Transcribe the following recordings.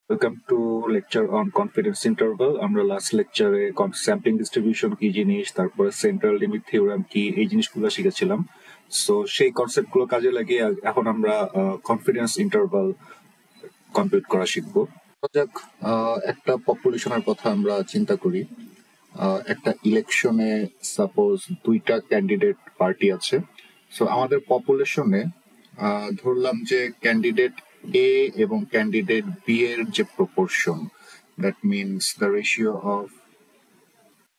Welcome to lecture on confidence interval. আমরা last লেকচারে sampling distribution কি জিনিস, তারপরে সেন্ট্রাল লিমিট থিওরাম কি, এই জিনিসগুলো শিখেছিলাম। সো সেই কনসেপ্টগুলো কাজে লাগিয়ে এখন আমরা কনফিডেন্স ইন্টারভাল কম্পিউট করা শিখবো। যাক, একটা পপুলেশনের কথা আমরা চিন্তা করি। একটা ইলেকশনে সাপোজ দুইটা ক্যান্ডিডেট পার্টি আছে। সো আমাদের পপুলেশনে ধরলাম যে ক্যান্ডিডেট এ এবং ক্যান্ডিডেট বি এর যে proportion, that means the ratio of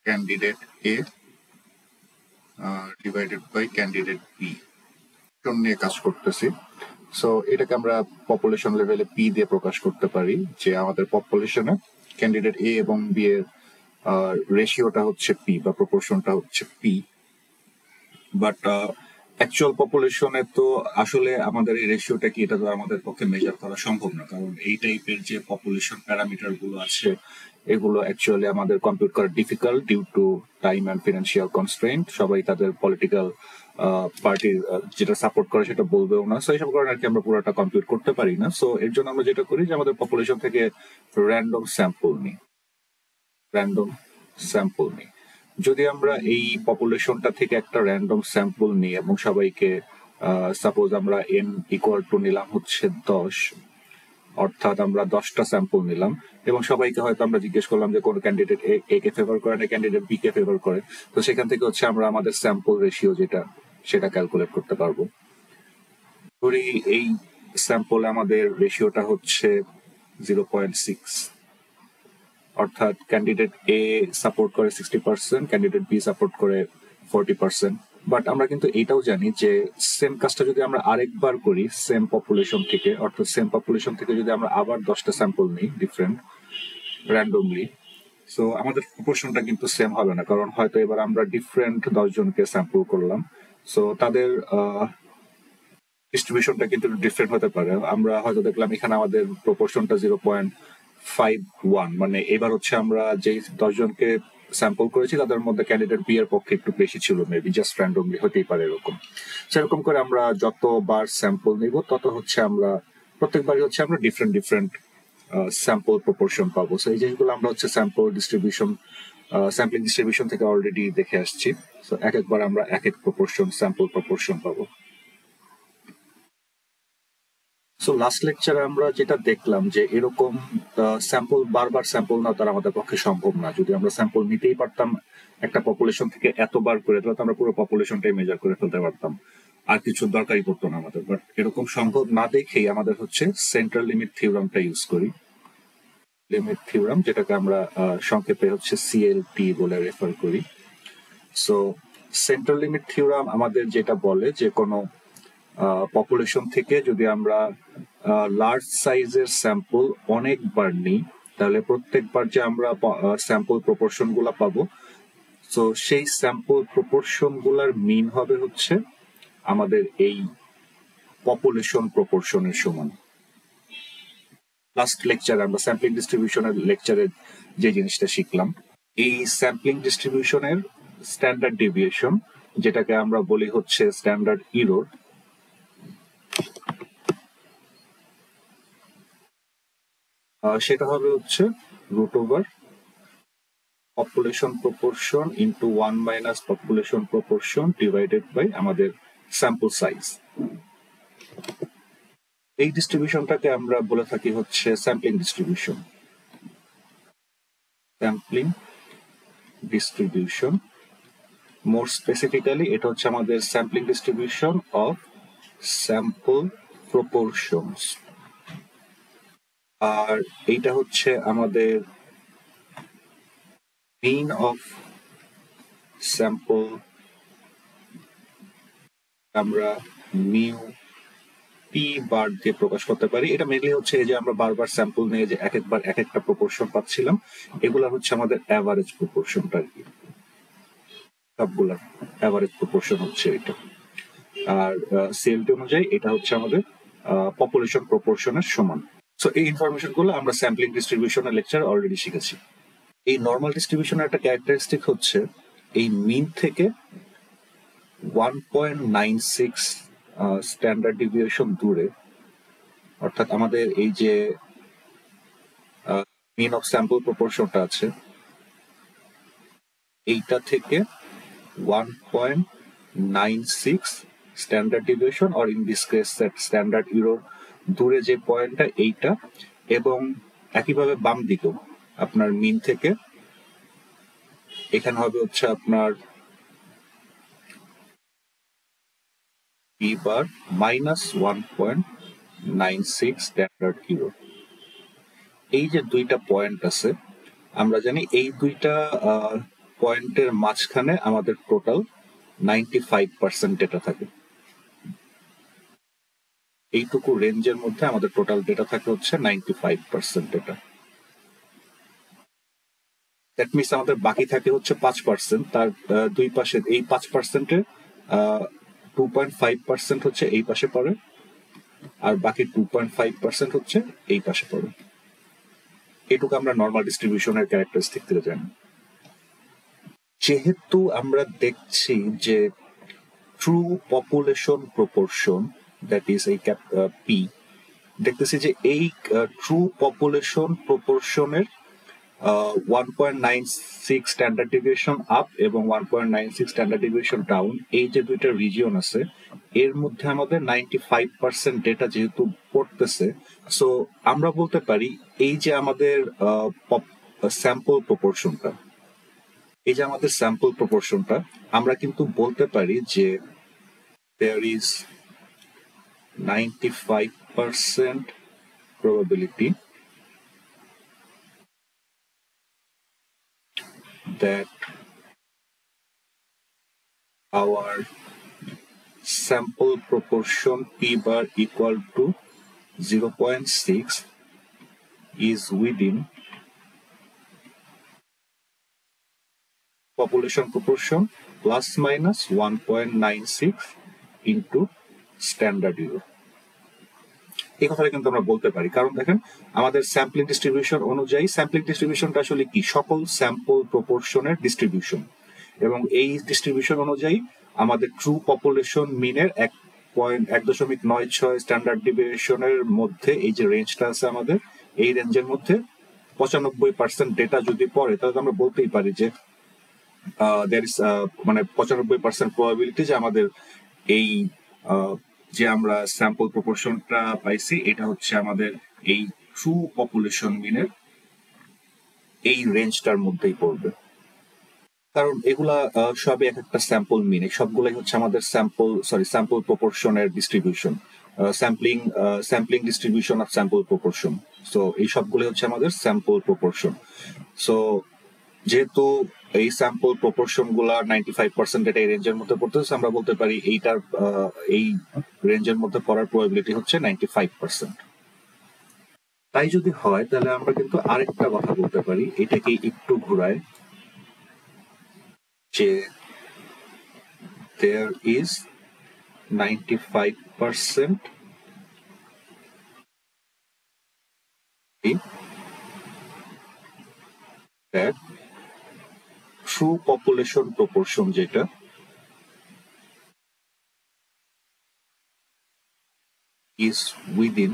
candidate A divided by candidate B নিয়ে কাজ করতেছি। সো এটাকে আমরা পপুলেশন লেভেলে পি দিয়ে প্রকাশ করতে পারি যে আমাদের পপুলেশনে ক্যান্ডিডেট এ এবং বি এর রেশিওটা হচ্ছে পি বা প্রপোর্শনটা হচ্ছে পি। বাট অ্যাকচুয়াল পপুলেশনে তো আসলে আমাদের এই রেশিওটা কি, এটা তো আমাদের পক্ষে মেজার করা সম্ভব না, কারণ এই টাইপের যে পপুলেশন প্যারামিটার গুলো আছে এগুলো অ্যাকচুয়ালি আমাদের কম্পিউট করা difficult due to time and financial constraint. সবাই তাদের পলিটিক্যাল পার্টির যেটা সাপোর্ট করে সেটা বলবেও না, সো এইসব কারণে আর কি আমরা পুরোটা কম্পিউট করতে পারি না। সো এর জন্য আমরা যেটা করি যে আমাদের পপুলেশন থেকে র্যান্ডম স্যাম্পল নিই। যদি আমরা এই পপুলেশনটা থেকে একটা র্যান্ডম স্যাম্পল নিই এবং সবাইকে সাপোজ আমরা n ইকুয়াল টু নিলাম হচ্ছে 10, অর্থাৎ আমরা 10টা স্যাম্পল নিলাম এবং সবাইকে হয়তো আমরা জিজ্ঞেস করলাম যে কোন ক্যান্ডিডেট এ কে ফেভার করে না ক্যান্ডিডেট বি কে ফেভার করে। তো সেখান থেকে হচ্ছে আমরা আমাদের স্যাম্পল রেশিও যেটা সেটা ক্যালকুলেট করতে পারবো। ধরি এই স্যাম্পল আমাদের রেশিওটা হচ্ছে 0.6, অর্থাৎ ক্যান্ডিডেট এ সাপোর্ট করে 60%, ক্যান্ডিডেট বি সাপোর্ট করে 40%। বাট আমরা কিন্তু এটাও জানি যে সেম কাজটা যদি আমরা আরেকবার করি সেম পপুলেশন থেকে, অর্থাৎ সেম পপুলেশন থেকে যদি আমরা আবার 10টা স্যাম্পল নিই ডিফারেন্ট র্যান্ডমলি, সো আমাদের প্রপোর্শনটা কিন্তু সেম হবে না, কারণ হয়তো এবার আমরা ডিফারেন্ট 10 জনকে স্যাম্পল করলাম। সো তাদের ডিস্ট্রিবিউশনটা কিন্তু ডিফারেন্ট হতে পারে। আমরা হয়তো দেখলাম এখানে আমাদের প্রপোর্শনটা 0.51, মানে এবার হচ্ছে আমরা যে 10 জনকে স্যাম্পল করেছি তাদের মধ্যে ক্যান্ডিডেট বি এর পক্ষে একটু বেশি ছিল, মেবি জাস্ট র্যান্ডমলি হতেই পারে এরকম। সেরকম করে আমরা যতবার স্যাম্পল নিব তত হচ্ছে আমরা প্রত্যেকবারই হচ্ছে আমরা ডিফারেন্ট স্যাম্পল প্রপোর্শন পাবো। সো এই জিনিসগুলো আমরা হচ্ছে স্যাম্পলিং ডিস্ট্রিবিউশন থেকে অলরেডি দেখে আসছি। সো এক একবার আমরা এক এক স্যাম্পল প্রপোর্শন পাবো। সো লাস্ট লেকচারে আমরা যেটা দেখলাম যে এরকম স্যাম্পল বারবার স্যাম্পল না তার আমাদের পক্ষে সম্ভব না। যদি আমরা স্যাম্পল নিতেই পারতাম একটা পপুলেশন থেকে এতবার করে, তাহলে আমরা পুরো পপুলেশনটাই মেজার করে ফেলতে পারতাম, আর কিছু দরকারই পড়তো না আমাদের। বাট এরকম সম্ভব না দেখেই আমাদের হচ্ছে সেন্ট্রাল লিমিট থিওরামটা ইউজ করি। লিমিট থিওরাম, যেটাকে আমরা সংক্ষেপে হচ্ছে সিএলটি বলে রেফার করি। সো সেন্ট্রাল লিমিট থিওরাম আমাদের যেটা বলে যে কোনো পপুলেশন থেকে যদি আমরা লার্জ সাইজের স্যাম্পল অনেকবার নিই, তাহলে প্রত্যেকবার যে আমরা স্যাম্পল প্রপোর্শন গুলা পাবো, তো সেই স্যাম্পল প্রপোর্শন গুলার মিন হবে হচ্ছে আমাদের এই পপুলেশন প্রপোর্শনের সমান। লাস্ট লেকচারে আমরা স্যাম্পলিং ডিস্ট্রিবিউশনের লেকচারে যে জিনিসটা শিখলাম, এই স্যাম্পলিং ডিস্ট্রিবিউশনের স্ট্যান্ডার্ড ডেভিয়েশন, যেটাকে আমরা বলি হচ্ছে স্ট্যান্ডার্ড ইরর, সেটা হবে হচ্ছে √ population proportion into 1 minus population proportion divided by আমাদের স্যাম্পল সাইজ। এই ডিস্ট্রিবিউশনটাকে আমরা বলে থাকি হচ্ছে স্যাম্পলিং ডিস্ট্রিবিউশন। মোর স্পেসিফিক্যালি এটা হচ্ছে আমাদের sampling distribution of sample proportions, আর এইটা হচ্ছে আমাদের mean of sample, আমরা মিউ পি বার দিয়ে প্রকাশ করতে পারি। এটা মেনলি হচ্ছে যে আমরা বারবার স্যাম্পল নিয়ে যে এক একবার এক একটা প্রপোর্শন পাচ্ছিলাম, এগুলা হচ্ছে আমাদের অ্যাভারেজ প্রপোর্শনটা আর কি, সবগুলা অ্যাভারেজ প্রপোর্শন হচ্ছে এটা। আর সিএলটি অনুযায়ী এটা হচ্ছে আমাদের পপুলেশন প্রপোর্শনের সমান। সো এই ইনফরমেশন গুলো আমরা স্যাম্পলিং ডিস্ট্রিবিউশনের লেকচার অলরেডি শিখেছি। এই নর্মাল ডিস্ট্রিবিউশনের একটা ক্যারেক্টারিস্টিক হচ্ছে এই মিন থেকে 1.96 স্ট্যান্ডার্ড ডিভিয়েশন দূরে, অর্থাৎ আমাদের এই যে মিন অফ স্যাম্পল প্রপোর্শনটা আছে এইটা থেকে 1.96 standard deviation or in this case standard error দূরে যে পয়েন্টটা এইটা, এবং একইভাবে বাম দিকেও আপনার মিন থেকে এখানে হবে হচ্ছে আপনার P bar minus 1.96 standard error. এই যে দুইটা পয়েন্ট আছে, আমরা জানি এই দুইটা পয়েন্টের মাঝখানে আমাদের টোটাল 95% ডেটা থাকে। এইটুকু রেঞ্জের মধ্যে আমাদের টোটাল ডেটা থাকে হচ্ছে 95% ডেটা। দ্যাট মিনস আমাদের বাকি থাকে হচ্ছে 5%, তার দুই পাশে এই 5%-এর 2.5% হচ্ছে এই পাশে পড়ে, আর বাকি 2.5% হচ্ছে এই পাশে পড়ে। এটুকু আমরা নর্মাল ডিস্ট্রিবিউশনের ক্যারেক্টারিস্টিক থেকে জানি। যেহেতু আমরা দেখছি যে true population proportion, that is এই পি, দেখতেছি যে এই ট্রু পপুলেশন প্রপোর্শনের 1.96 স্ট্যান্ডার্ড ডিভিয়েশন আপ এবং 1.96 স্ট্যান্ডার্ড ডিভিয়েশন ডাউন, এই যে দুইটা রিজিয়ন আছে এর মধ্যে আমাদের 95% ডেটা যেহেতু পড়তেছে, সো আমরা বলতে পারি এই যে আমাদের স্যাম্পল প্রপোর্শনটা, এই যে আমাদের স্যাম্পল প্রপোর্শনটা আমরা কিন্তু বলতে পারি যে there is 95% probability that our sample proportion p bar equal to 0.6 is within population proportion plus minus 1.96 into standard error। এই কথাটা কিন্তু আমরা বলতে পারি, কারণ দেখেন আমাদের স্যাম্পলিং ডিস্ট্রিবিউশন অনুযায়ী, স্যাম্পলিং ডিস্ট্রিবিউশনটা আসলে কি, সকল স্যাম্পল প্রপোর্শনের ডিস্ট্রিবিউশন, এবং এই ডিস্ট্রিবিউশন অনুযায়ী আমাদের ট্রু পপুলেশন মিনের 1.96 স্ট্যান্ডার্ড ডিভিয়েশনের মধ্যে এই যে রেঞ্জটা আছে আমাদের, এই রেঞ্জের মধ্যে 95% ডেটা যদি পড়ে, তাহলে আমরা বলতেই পারি যে there is মানে 95% প্রবাবিলিটি যে আমাদের এই যে আমরা স্যাম্পল প্রপোর্শনটা পাইছি এটা হচ্ছে আমাদের এই ট্রু পপুলেশন মিনের এই রেঞ্জটার মধ্যেই পড়বে। কারণ এগুলা সবই এক একটা স্যাম্পল মিন, সবগুলাই হচ্ছে আমাদের স্যাম্পল প্রপোর্শনের distribution, sampling distribution of sample proportion. So এই সবগুলো হচ্ছে আমাদের স্যাম্পল প্রপোর্শন। সো যেহেতু এই স্যাম্পল প্রপোর্শন গুলা 95% এটা এই রেঞ্জের মধ্যে পড়তেছে, আমরা বলতে পারি এইটার এই রেঞ্জের মধ্যে পড়ার প্রবাবিলিটি হচ্ছে 95%। তাই যদি হয় তাহলে আমরা কিন্তু আরেকটা কথা বলতে পারি, এটাকে একটু ঘুরায়, যে there is 95% that true population proportion যেটা is within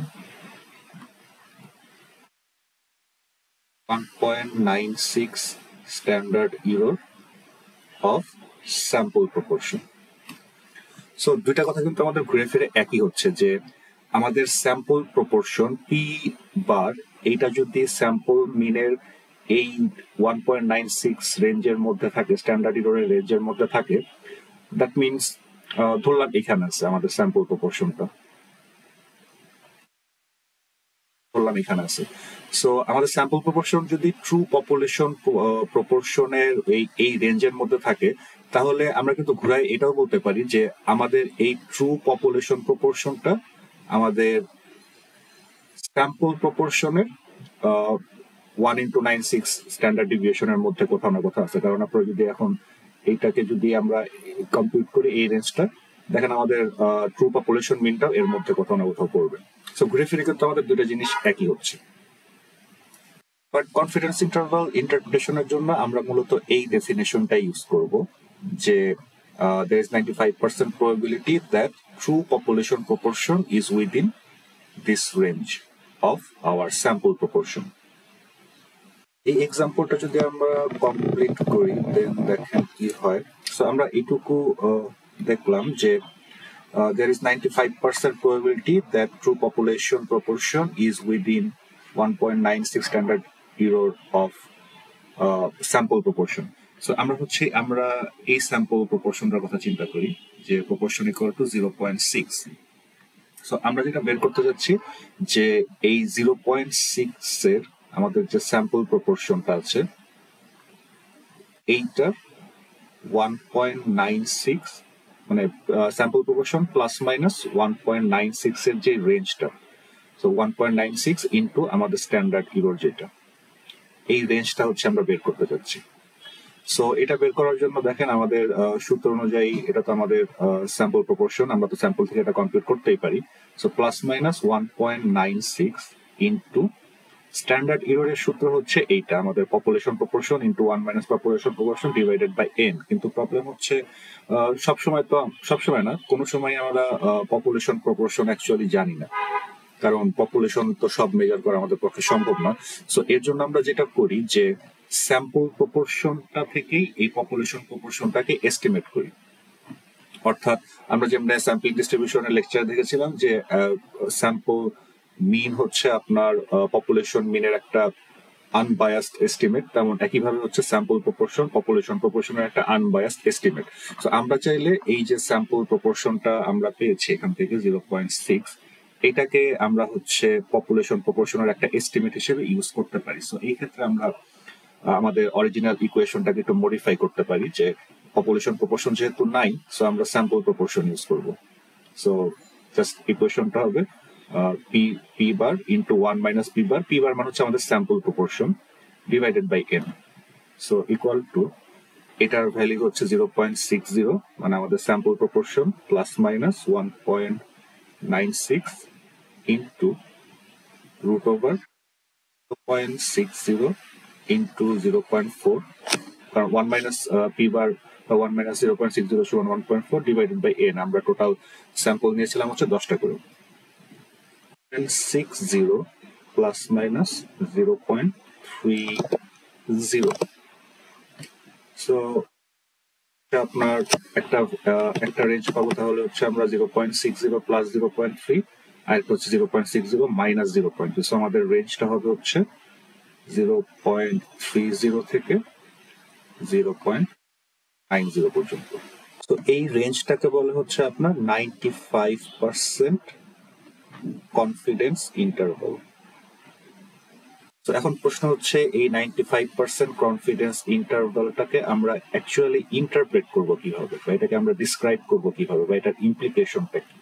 1.96 standard error of sample proportion। So দুইটা কথা কিন্তু আমাদের ঘুরে ফিরে একই হচ্ছে, যে আমাদের স্যাম্পল প্রপোর্শন পি বার এইটা যদি স্যাম্পল মিনের এই 1.96 রেঞ্জের মধ্যে থাকে, স্ট্যান্ডার্ড এররের রেঞ্জের মধ্যে থাকে, দ্যাট মিনস ধরলাম এখানে আছে আমাদের স্যাম্পল প্রপোর্শনটা, ধরলাম এখানে আছে। সো আমাদের স্যাম্পল প্রপোর্শন যদি ট্রু পপুলেশন প্রপোর্শনের এই রেঞ্জের মধ্যে থাকে, তাহলে আমরা কিন্তু ঘুরাই এটাও বলতে পারি যে আমাদের এই ট্রু পপুলেশন প্রপোর্শনটা আমাদের স্যাম্পল প্রপোর্শনের 1/96 স্ট্যান্ডার্ড ডিভিয়েশনের মধ্যে কোথাও না কোথাও আছে। কারণ আপনারা যদি এখন এইটাকে যদি আমরা কম্পিউট করি এই রেঞ্জটা, দেখেন আমাদের ট্রু পপুলেশন মিনটাও এর মধ্যে কোথাও না কোথাও পড়বে। সো ঘুরে ফিরে কিন্তু আমাদের দুটো জিনিস একই হচ্ছে। বাট কনফিডেন্স ইন্টারভাল ইন্টারপ্রিটেশনের জন্য আমরা মূলত এই ডেফিনেশনটা ইউজ করব, যে there is 95% probability that true population proportion is within this range of our sample proportion. এই এক্সাম্পলটা যদি আমরা কমপ্লিট করি দেন দেখেন কি হয়। সো আমরা এটুকু দেখলাম যে there is 95% probability that true population proportion is within 1.96 standard error of sample proportion. So আমরা এই স্যাম্পল প্রপোর্শনটার কথা চিন্তা করি যে প্রপোর্শন ইকুয়াল টু 0.6। সো আমরা যেটা বের করতে যাচ্ছি যে এই 0.6 এর আমাদের যে স্যাম্পল প্রপোর্শনটা আছে এইটার 1.96 মানে স্যাম্পল প্রপোর্শন প্লাস মাইনাস 1.96 এর যে রেঞ্জটা, সো 1.96 ইন্টু আমাদের স্ট্যান্ডার্ড ইরর যেটা, এই রেঞ্জটা হচ্ছে আমরা বের করতে যাচ্ছি। সো এটা বের করার জন্য দেখেন আমাদের সূত্র অনুযায়ী এটা তো আমাদের স্যাম্পল প্রপোর্শন, আমরা তো স্যাম্পল থেকে এটা কম্পিউট করতেই পারি। So plus minus 1.96 into standard ইররের সূত্র হচ্ছে এইটা আমাদের population proportion into 1 minus population proportion divided by n. কিন্তু প্রবলেম হচ্ছে সবসময় না, কোনো সময় আমরা পপুলেশন প্রপোর্শন অ্যাকচুয়ালি জানি না, কারণ পপুলেশন তো সব মেজার করা আমাদের পক্ষে সম্ভব না। সো এর জন্য আমরা যেটা করি যে স্যাম্পল প্রপোর্শনটা থেকেই এই পপুলেশন প্রপোর্শনটাকে এস্টিমেট করি। অর্থাৎ আমরা যেমন স্যাম্পল ডিস্ট্রিবিউশনের লেকচার দেখেছিলাম যে স্যাম্পল মিন হচ্ছে আপনার পপুলেশন মিনের একটা আনবায়াসড এস্টিমেট, তেমন একইভাবে হচ্ছে স্যাম্পল প্রপোর্শন পপুলেশন প্রপোর্শনের একটা আনবায়াসড এস্টিমেট। সো আমরা চাইলে এই যে স্যাম্পল প্রপোর্শনটা আমরা পেয়েছি এখান থেকে 0.6, এটাকে আমরা হচ্ছে পপুলেশন প্রপোর্শনের একটা এস্টিমেট হিসেবে ইউজ করতে পারি। সো এই ক্ষেত্রে আমরা আমাদের অরিজিনাল ইকুয়েশনটাকে একটু মডিফাই করতে পারি যে পপুলেশন প্রপোর্শন যেহেতু নাই, সো আমরা স্যাম্পল প্রপোর্শন ইউজ করব। সো জাস্ট ইকুয়েশনটা হবে P bar into 1 minus P bar, P bar মানে হচ্ছে আমাদের sample proportion divided by N. So equal to এটার ভ্যালু হচ্ছে 0.60 মানে আমাদের sample proportion plus minus 1.96 into root over 0.60 into 0.4, কারণ 1 মাইনাস পি বার 1 মাইনাস 0.60 সমান 1.4 ডিভাইডেড বাই এন। আমরা টোটাল স্যাম্পল নিয়েছিলাম হচ্ছে 10টা করে। 0.60 প্লাস মাইনাস 0.30। সো আপনার একটা রেঞ্জ পাবো, তাহলে হচ্ছে আমরা 0.60 প্লাস 0.3 আর হচ্ছে 0.60 মাইনাস 0.2। সো আমাদের রেঞ্জটা হবে হচ্ছে 0.30 থেকে 0.90 পর্যন্ত। তো এই রেঞ্জটাকে বলে হচ্ছে আপনার 95% কনফিডেন্স ইন্টারভাল। তো এখন প্রশ্ন হচ্ছে এই 95% কনফিডেন্স ইন্টারভালটাকে আমরা অ্যাকচুয়ালি ইন্টারপ্রেট করব কিভাবে, বা এটাকে আমরা ডিসক্রাইব করব কিভাবে, বা এটার ইমপ্লিকেশনটা কি।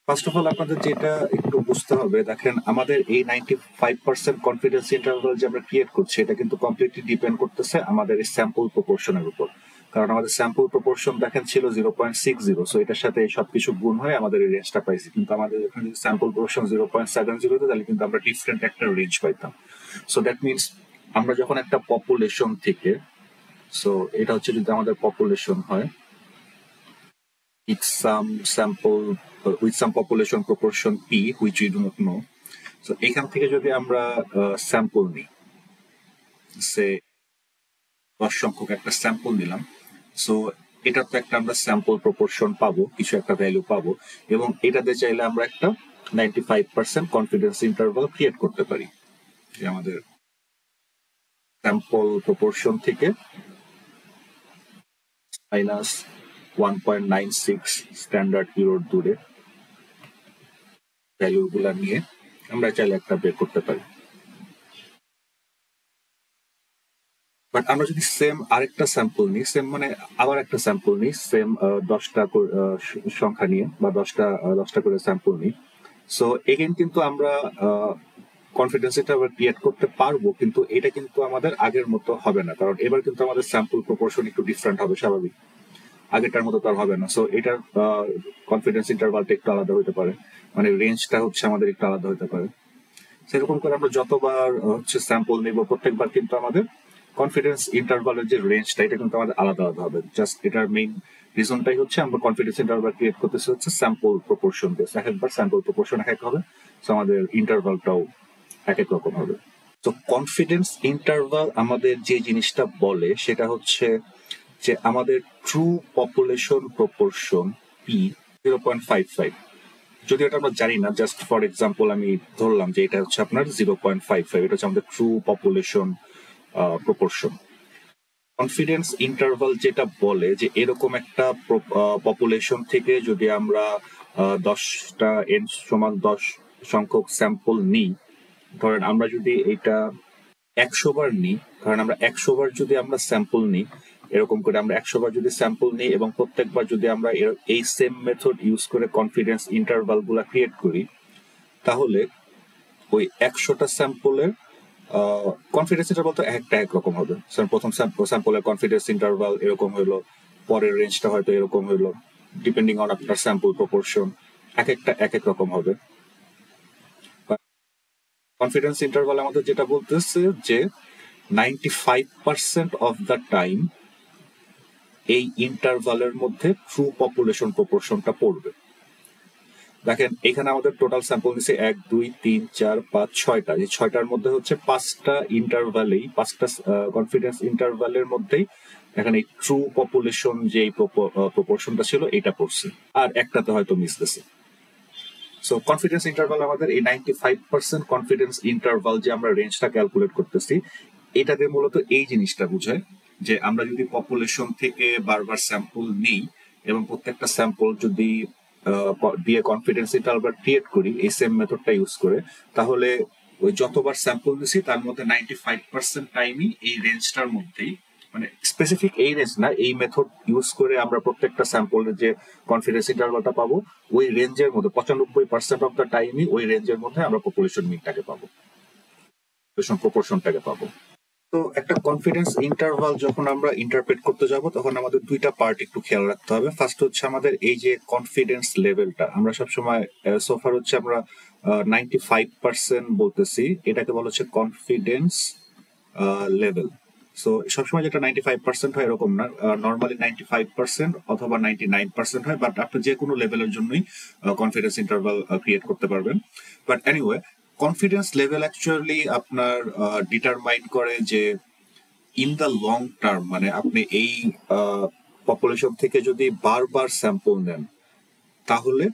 ফার্স্ট অফ অল আপনাদের যেটা একটু বুঝতে হবে, দেখেন আমাদের এই 95% কনফিডেন্স ইন্টারভাল যে আমরা ক্রিয়েট করছি এটা কিন্তু কমপ্লিটলি ডিপেন্ড করতেছে আমাদের এই স্যাম্পল প্রপোর্শনের উপর। কারণ আমাদের স্যাম্পল প্রপোর্শন দেখেন ছিল 0.60, সো এটার সাথে সবকিছু গুণ হয়ে আমাদের এই রেঞ্জটা পাইছি। কিন্তু আমাদের এখানে যদি স্যাম্পল প্রপোর্শন 0.70 হতো তাহলে কিন্তু আমরা ডিফারেন্ট একটা রেঞ্জ পাইতাম। সো দ্যাট মিনস আমরা যখন একটা পপুলেশন থেকে, সো এটা হচ্ছে যদি আমাদের পপুলেশন হয় it's some sample with some population proportion p which we do not know. So এখান থেকে যদি আমরা স্যাম্পল নিই, সে 10 সংখ্যক একটা স্যাম্পল নিলাম, সো এটা তো একটা আমরা স্যাম্পল প্রপোর্শন পাবো, কিছু একটা ভ্যালু পাবো, এবং এটাতে চাইলে আমরা একটা 95% কনফিডেন্স ইন্টারভাল ক্রিয়েট করতে পারি যে আমাদের স্যাম্পল প্রপোর্শন থেকে মাইনাস 1.96 স্ট্যান্ডার্ড ইরর দূরে ভ্যালু গুলা নিয়ে আমরা চাইলে একটা বের করতে পারি। বাট আমরা যদি সেম আরেকটা স্যাম্পল নিই, সেম মানে আবার একটা স্যাম্পল নিই, সেম 10টা সংখ্যা নিয়ে বা 10টা করে স্যাম্পল নিই, সো এগেন কিন্তু আমরা কনফিডেন্স ইন্টারভাল ক্রিয়েট করতে পারবো, কিন্তু এটা কিন্তু আমাদের আগের মতো হবে না, কারণ এবার কিন্তু আমাদের স্যাম্পল প্রপোর্শন একটু ডিফারেন্ট হবে, স্বাভাবিক, আগেরটার মতো তো আর হবে না। সো এটার কনফিডেন্স ইন্টারভালটা একটু আলাদা হতে পারে, মানে রেঞ্জটা হচ্ছে আমাদের একটু আলাদা হতে পারে। সেরকম করে আমরা যতবার হচ্ছে স্যাম্পল নিব প্রত্যেকবার কিন্তু আমাদের কনফিডেন্স ইন্টারভালের যে রেঞ্জটা এটা কিন্তু আমাদের আলাদা আলাদা হবে। জাস্ট এটার মেইন রিজনটাই হচ্ছে আমরা কনফিডেন্স ইন্টারভাল ক্রিয়েট করতেছি হচ্ছে স্যাম্পল প্রপোর্শন দিয়ে। এক একবার স্যাম্পল প্রপোর্শন এক এক হবে, সো আমাদের ইন্টারভালটাও এক এক রকম হবে। তো কনফিডেন্স ইন্টারভাল আমাদের যে জিনিসটা বলে সেটা হচ্ছে যে আমাদের ট্রু পপুলেশন প্রপোর্শন পি 0.55। যদি এটা আমরা জানি না, জাস্ট ফর এক্সাম্পল আমি ধরলাম যে এটা হচ্ছে আপনার 0.55, এটা হচ্ছে আমাদের true population proportion. Confidence interval যেটা বলে যে এরকম একটা পপুলেশন থেকে যদি আমরা 10টা n সমান 10 সংখ্যক স্যাম্পল নিই, ধরেন আমরা যদি এটা 100 বার নিই, ধরেন আমরা 100 বার যদি আমরা স্যাম্পল নিই, এরকম করে আমরা 100 বার যদি স্যাম্পল নিই এবং প্রত্যেকবার যদি আমরা এই সেম মেথড ইউজ করে কনফিডেন্স ইন্টারভাল গুলা ক্রিয়েট করি, তাহলে ওই 100টা স্যাম্পলের কনফিডেন্স ইন্টারভাল তো একটা এক রকম হবে। প্রথম স্যাম্পলের কনফিডেন্স ইন্টারভাল এরকম হইলো, পরের রেঞ্জটা হয়তো এরকম হইলো, ডিপেন্ডিং অন আপনার স্যাম্পল প্রপোর্শন এক একটা এক এক রকম হবে। কনফিডেন্স ইন্টারভাল আমাদের যেটা বলতেছে যে 95% অফ দ্য টাইম এই ইন্টারভালের মধ্যে ট্রু পপুলেশন প্রপোর্শনটা পড়বে। দেখেন এখানে আমাদের টোটাল স্যাম্পল নিচ্ছে 1 2 3 4 5 6টা। এই 6টার মধ্যে হচ্ছে 5টা ইন্টারভালেই, 5টা কনফিডেন্স ইন্টারভালের মধ্যেই এখানে ট্রু পপুলেশন যে প্রপোর্শনটা ছিল এটা পড়ছে, আর একটাতে হয়তো মিস গেছে। সো কনফিডেন্স ইন্টারভাল আমাদের এই 95% কনফিডেন্স ইন্টারভাল যে আমরা রেঞ্জটা ক্যালকুলেট করতেছি, এটাতে মূলত এই জিনিসটা বোঝায় যে আমরা যদি পপুলেশন থেকে বারবার স্যাম্পল নিই এবং প্রত্যেকটা স্যাম্পল যদি দিয়ে কনফিডেন্স ইন্টারভাল ক্রিয়েট করি এই সেম মেথডটা ইউজ করে, তাহলে ওই যতবার স্যাম্পল দিছি তার মধ্যে 95% টাইমই এই রেঞ্জটার মধ্যেই, মানে স্পেসিফিক এই রেঞ্জ না, এই মেথড ইউজ করে আমরা প্রত্যেকটা স্যাম্পলের যে কনফিডেন্স ইন্টারভালটা পাবো ওই রেঞ্জের মধ্যে 95% অফ দ্য টাইমই ওই রেঞ্জের মধ্যে আমরা পপুলেশন মিনটাকে পাবো, পপুলেশন প্রপোর্শনটাকে পাবো। তো একটা কনফিডেন্স ইন্টারভাল যখন আমরা ইন্টারপ্রেট করতে যাব তখন আমাদের দুইটা পার্ট একটু খেয়াল রাখতে হবে। ফার্স্ট হচ্ছে আমাদের এই যে কনফিডেন্স লেভেলটা, আমরা সবসময় সোফার হচ্ছে আমরা 95% বলতেছি, এটাকে বলা হচ্ছে কনফিডেন্স লেভেল। সো সবসময় যেটা 95% হয় এরকম না, নর্মালি 95% অথবা 99% হয়, বাট আপনি যে কোনো লেভেলের জন্যই কনফিডেন্স ইন্টারভাল ক্রিয়েট করতে পারবেন। But anyway, confidence level actually আপনার ডিটারমাইন করে যে ইন দ্য লং টার্ম, মানে আপনি এই পপুলেশন থেকে যদি বারবার স্যাম্পল নেন, তাহলে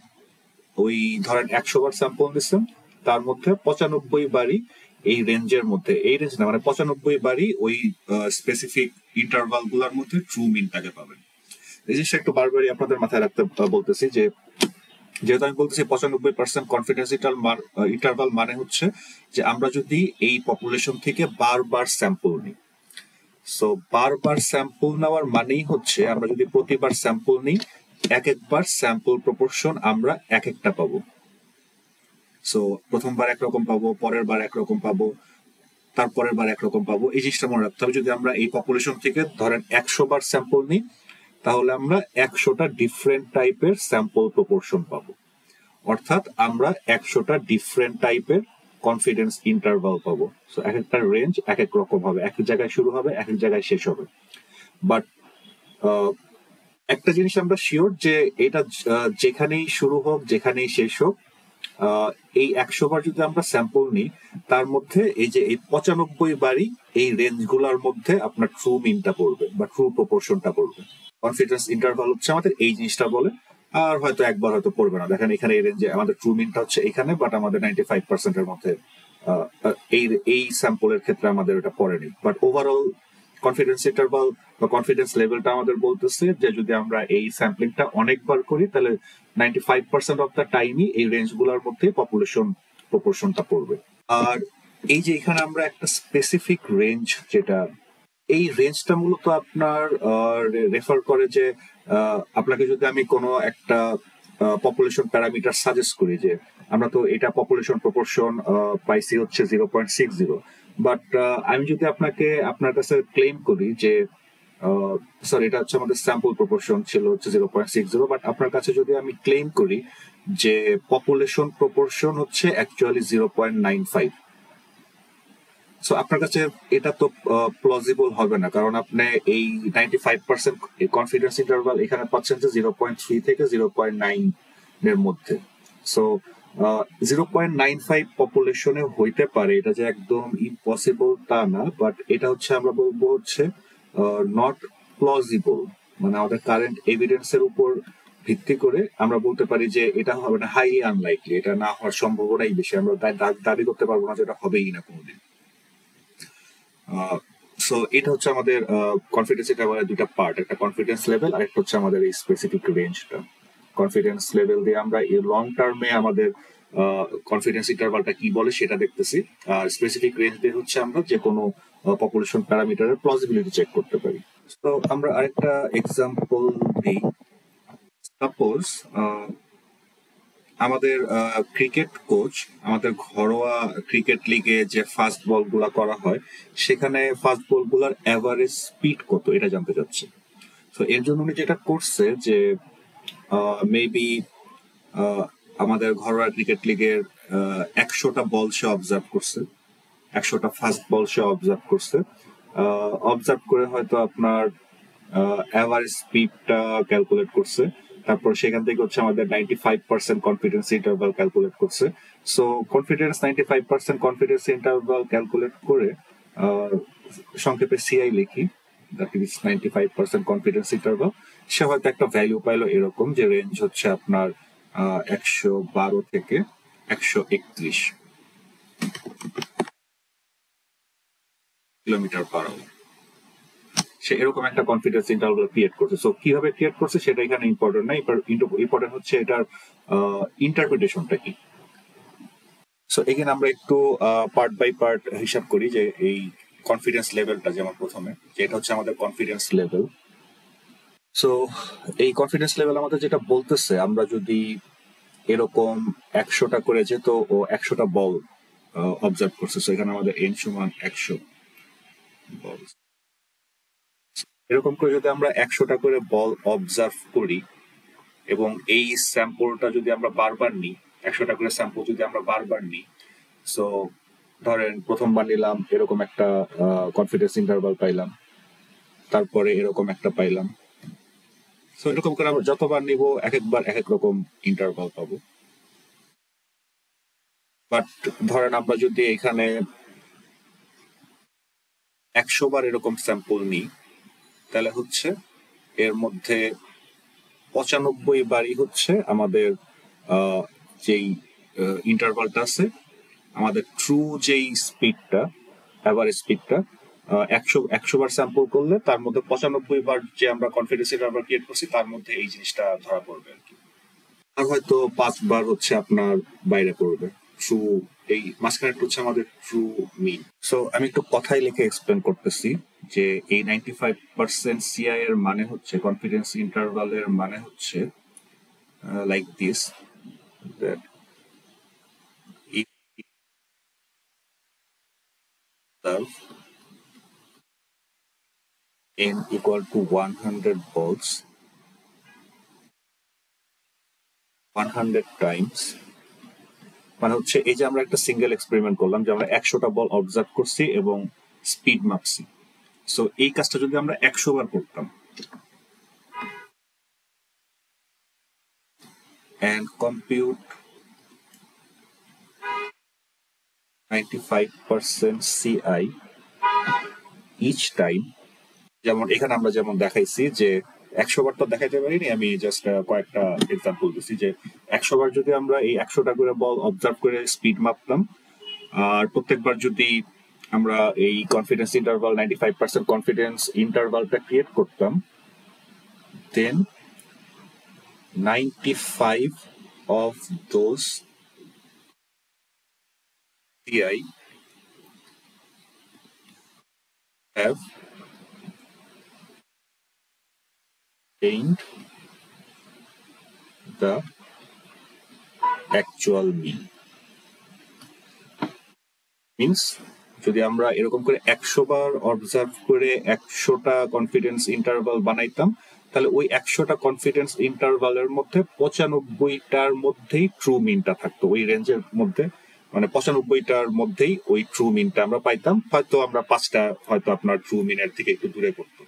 ওই ধরেন 100 বার স্যাম্পল নিচ্ছেন, তার মধ্যে 95 বারই এই রেঞ্জের মধ্যে, এই রেঞ্জ না মানে 95 বারই ওই স্পেসিফিক ইন্টারভাল গুলার মধ্যে ট্রু মিনটাকে পাবেন। এই জিনিসটা একটু বারবারই আপনাদের মাথায় রাখতে বলতেছি যে যেহেতু আমি বলতেছি 95% কনফিডেন্স ইন্টারভাল মানে হচ্ছে যে আমরা যদি এই পপুলেশন থেকে বারবার স্যাম্পল নিই। সো বারবার স্যাম্পল নেওয়ার মানেই হচ্ছে আমরা যদি প্রতিবার স্যাম্পল নিই এক একবার স্যাম্পল প্রপোর্শন আমরা এক একটা পাবো। সো প্রথমবার একরকম পাবো, পরের বার একরকম পাবো, তারপরের বার একরকম পাবো। এই জিনিসটা মনে রাখতে হবে। যদি আমরা এই পপুলেশন থেকে ধরেন 100 বার স্যাম্পল নিই, তাহলে আমরা 100টা ডিফারেন্ট টাইপের স্যাম্পল প্রপোর্শন পাবো, অর্থাৎ আমরা 100টা ডিফারেন্ট টাইপের কনফিডেন্স ইন্টারভাল পাবো। সো এক একটা রেঞ্জ এক এক রকম হবে, এক জায়গায় শুরু হবে, এক এক জায়গায় শেষ হবে। বাট একটা জিনিস আমরা শিওর যে এটা যেখানেই শুরু হোক যেখানেই শেষ হোক, এই 100 বার যদি আমরা স্যাম্পল নিই তার মধ্যে এই যে এই 95 বারই এই রেঞ্জ গুলার মধ্যে আপনার ট্রু মিনটা পড়বে বা ট্রু প্রপোর্শনটা পড়বে। কনফিডেন্স ইন্টারভাল হচ্ছে আমাদের এই জিনিসটা বলে। আর হয়তো একবার হয়তো পড়বে না, দেখেন এখানে এই রেঞ্জে আমাদের ট্রু মিনটা হচ্ছে এখানে, বাট আমাদের 95% এর মধ্যে এই স্যাম্পলের ক্ষেত্রে আমাদের এটা পড়েনি। বাট ওভারঅল কনফিডেন্স ইন্টারভাল বা কনফিডেন্স লেভেলটা আমাদের বলতেছে যে যদি আমরা এই স্যাম্পলিংটা অনেকবার করি তাহলে 95% অফ দ্য টাইমই এই রেঞ্জ গুলোর মধ্যে পপুলেশন প্রপোর্শনটা পড়বে। আর এই যে এখানে আমরা একটা স্পেসিফিক রেঞ্জ, যেটা এই রেঞ্জটা মূলত আপনার রেফার করে যে আপনাকে যদি আমি কোনো একটা পপুলেশন প্যারামিটার সাজেস্ট করি যে আমরা তো এটা পপুলেশন প্রপোর্শন পাইছি হচ্ছে 0.60, বাট আমি যদি আপনার কাছে ক্লেম করি যে সরি এটা হচ্ছে আমাদের স্যাম্পল প্রপোর্শন ছিল হচ্ছে 0.60, বাট আপনার কাছে যদি আমি ক্লেম করি যে পপুলেশন প্রপোর্শন হচ্ছে অ্যাকচুয়ালি 0.95, সো আপনার কাছে এটা তো প্লজিবল হবে না, কারণ আপনি এই 95% কনফিডেন্স ইন্টারভাল এখানে পাচ্ছেন যে 0.3 থেকে 0.9 এর মধ্যে। সো 0.95 পপুলেশনে হইতে পারে, এটা যে একদম ইম্পসিবল তা না, বাট এটা হচ্ছে আমরা বলবো হচ্ছে নট প্লজিবল। মানে আমাদের কারেন্ট এভিডেন্সের উপর ভিত্তি করে আমরা বলতে পারি যে এটা হবে না, হাইলি আনলাইকলি, এটা না হওয়ার সম্ভাবনাই বেশি। আমরা দাবি করতে পারবো না যে এটা হবেই না কোনোদিন। সো এটা হচ্ছে আমাদের কনফিডেন্স ইন্টারভালের দুটা পার্ট, একটা কনফিডেন্স লেভেল আর একটা হচ্ছে আমাদের এই স্পেসিফিক রেঞ্জটা। কনফিডেন্স লেভেল দিয়ে আমরা এই লং টার্মে আমাদের কনফিডেন্স ইন্টারভালটা কি বলে সেটা দেখতেছি, আর স্পেসিফিক রেঞ্জ দিয়ে হচ্ছে আমরা যে কোনো পপুলেশন প্যারামিটারের প্লজিবিলিটি চেক করতে পারি। তো আমরা আরেকটা এক্সাম্পল দিই। সাপোজ আমাদের ক্রিকেট কোচ আমাদের ঘরোয়া ক্রিকেট লিগে যে ফাস্ট বল গুলা করা হয় সেখানে ফাস্ট বল গুলার এভারেজ স্পিড কত এটা জানতে চাচ্ছে। তো এর জন্য উনি যেটা করছে যে মেবি আমাদের ঘরোয়া ক্রিকেট লিগের 100টা বল সে অবজার্ভ করছে, 100টা ফাস্ট বল সে অবজার্ভ করছে। অবজার্ভ করে হয়তো আপনার এভারেজ স্পিডটা ক্যালকুলেট করছে, তারপর সেখান থেকে হচ্ছে আমাদের 95% কনফিডেন্স ইন্টারভাল ক্যালকুলেট করছে। So confidence 95% confidence interval calculate করে সংক্ষেপে সিআই লিখি, দ্যাট ইজ 95% কনফিডেন্স ইন্টারভাল। সে হয়তো একটা ভ্যালু পাইলো এরকম যে রেঞ্জ হচ্ছে আপনার 112 থেকে 131 কিলোমিটার পার আওয়ার। সে এরকম একটা কনফিডেন্স ইন্টারভাল ক্রিয়েট করছে। সো কিভাবে ক্রিয়েট করছে সেটা এখানে ইম্পর্টেন্ট না, ইম্পর্টেন্ট হচ্ছে এটার ইন্টারপ্রিটেশনটা কি। সো এখানে আমরা একটু পার্ট বাই পার্ট হিসাব করি যে এই কনফিডেন্স লেভেলটা, যেমন প্রথমে যে এটা হচ্ছে আমাদের কনফিডেন্স লেভেল। সো এই কনফিডেন্স লেভেল আমাদের যেটা বলতেছে, আমরা যদি এরকম 100টা করে যেত ও 100টা বল অবজার্ভ করছে, সো এখানে আমাদের এন সমান 100 বল। এরকম করে যদি আমরা 100টা করে বল অবজার্ভ করি এবং এই স্যাম্পলটা যদি আমরা বারবার নিই, 100টা করে স্যাম্পল যদি আমরা বারবার নিই, সো ধরেন প্রথমবার নিলাম এরকম একটা কনফিডেন্স ইন্টারভাল পাইলাম, তারপরে এরকম একটা পাইলাম। সো এরকম করে আমরা যতবার নিব এক একবার এক এক রকম ইন্টারভাল পাবো। বাট ধরেন আমরা যদি এখানে 100 বার এরকম স্যাম্পল নিই, তাহলে হচ্ছে এর মধ্যে 95 বারই হচ্ছে আমাদের যেই ইন্টারভালটা আছে, আমাদের ট্রু যেই স্পিডটা, এভারেজ স্পিডটা 100 বার স্যাম্পল করলে তার মধ্যে 95 বার যে আমরা কনফিডেন্স ইন্টারভাল ক্রিয়েট করছি তার মধ্যে এই জিনিসটা ধরা পড়বে আর কি। আর হয়তো 5 বার হচ্ছে আপনার বাইরে পড়বে ট্রু, এই মাঝখানে হচ্ছে আমাদের ট্রু মিন। সো আমি একটু কথাই লিখে এক্সপ্লেন করতেছি যে এই 95% সিআই এর মানে হচ্ছে, কনফিডেন্স ইন্টারভালের মানে হচ্ছে like this, that if n equal to 100 volts 100 times, মানে হচ্ছে এই যে আমরা একটা সিঙ্গেল এক্সপেরিমেন্ট করলাম যে আমরা 100টা বল অবজার্ভ করছি এবং স্পিড মাপছি। সো এই কাজটা যদি আমরা 100 বার করতাম and compute 95% CI each time, যেমন এখানে আমরা যেমন দেখাইছি যে 100 বার তো দেখাইতে পারিনি, আমি জাস্ট কয়েকটা এক্সাম্পল দিচ্ছি যে 100 বার যদি আমরা এই 100টা করে বল অবজার্ভ করে স্পিড মাপতাম, আর প্রত্যেকবার যদি আমরা এই কনফিডেন্স ইন্টারভাল 95% কনফিডেন্স ইন্টারভালটা ক্রিয়েট করতাম, দেন 95 of those CI have gained the actual mean. Means যদি আমরা এরকম করে 100 বার অবজার্ভ করে 100টা কনফিডেন্স ইন্টারভাল বানাইতাম, তাহলে ওই 100টা কনফিডেন্স ইন্টারভালের মধ্যে 95টার মধ্যেই ট্রু মিনটা থাকতো, ওই রেঞ্জের মধ্যে, মানে 95টার মধ্যেই ওই ট্রু মিনটা আমরা পাইতাম। হয়তো আমরা 5টা হয়তো আপনার ট্রু মিনের থেকে একটু দূরে পড়তো।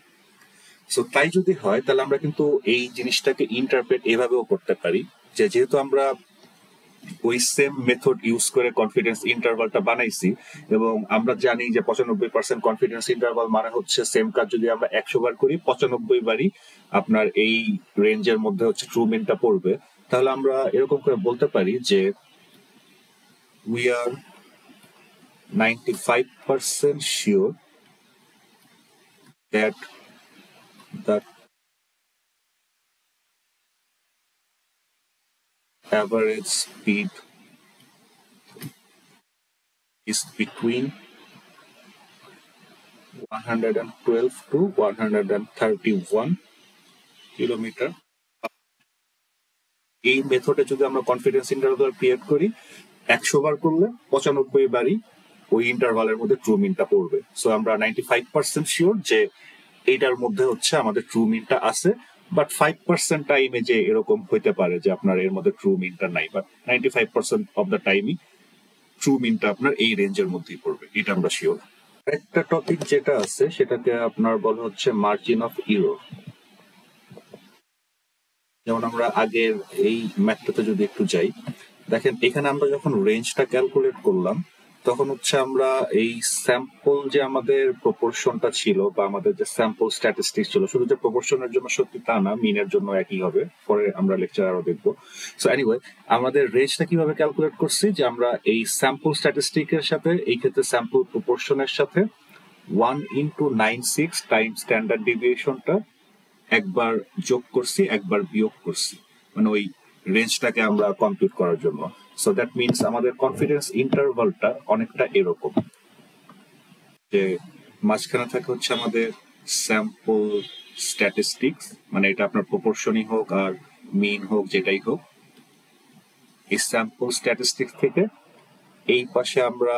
সো তাই যদি হয় তাহলে আমরা কিন্তু এই জিনিসটাকে ইন্টারপ্রেট এভাবেও করতে পারি যে যেহেতু আমরা ওই সেম মেথড ইউজ করে কনফিডেন্স ইন্টারভালটা বানাইছি, এবং আমরা জানি যে 95% কনফিডেন্স ইন্টারভাল মানে হচ্ছে সেম কাজ যদি আমরা 100 বার করি 95 বারই আপনার এই রেঞ্জের মধ্যে হচ্ছে ট্রু মিনটা পড়বে। তাহলে আমরা এরকম করে বলতে পারি যে we are 95% sure that the average speed is between 112 to 131 kilometre. এই মেথডে যদি আমরা কনফিডেন্স ইন্টারভাল ক্রিয়েট করি 100 বার করলে 95 বারই ওই ইন্টারভালের মধ্যে ট্রু মিনটা পড়বে। সো আমরা 95% শিওর যে এইটার মধ্যে হচ্ছে আমাদের ট্রু মিনটা আছে, বাট 5% টাইমে যে এরকম হইতে পারে যে আপনার এর মধ্যে ট্রু মিনটা নাই, বাট 95% অফ দ্য টাইমই ট্রু মিনটা আপনার এই রেঞ্জের মধ্যেই পড়বে, এটা আমরা শিওর। একটা টপিক যেটা আছে সেটাকে আপনার বলা হচ্ছে মার্জিন অফ ইরর। যেমন আমরা আগের এই ম্যাথটাতে যদি একটু যাই, দেখেন এখানে আমরা যখন রেঞ্জটা ক্যালকুলেট করলাম তখন হচ্ছে আমরা এই স্যাম্পল যে আমাদের প্রপোর্শনটা ছিল বা আমাদের যে স্যাম্পল স্ট্যাটিস্টিক্স ছিল, শুধু যে প্রপোর্শনের জন্য সত্যি তা না, মিনের জন্য একই হবে, পরে আমরা লেকচার আরো দেখবো। সো এনিওয়ে, আমাদের রেঞ্জটা কিভাবে ক্যালকুলেট করছি যে আমরা এই স্যাম্পল স্ট্যাটিস্টিকের সাথে, এই ক্ষেত্রে স্যাম্পল প্রপোর্শনের সাথে 1 × 96 টাইম স্ট্যান্ডার্ড ডিভিয়েশনটা একবার যোগ করছি, একবার বিয়োগ করছি, মানে ওই রেঞ্জটাকে আমরা কম্পিউট করার জন্য। সো দ্যাট মিনস আমাদের কনফিডেন্স ইন্টারভালটা অনেকটা এরকম যে মাঝখানে থাকে হচ্ছে আমাদের স্যাম্পল স্ট্যাটিস্টিক্স, মানে এটা আপনার প্রপোর্শনই হোক আর মিন হোক যেটাই হোক, এই স্যাম্পল স্ট্যাটিস্টিক্স থেকে এই পাশে আমরা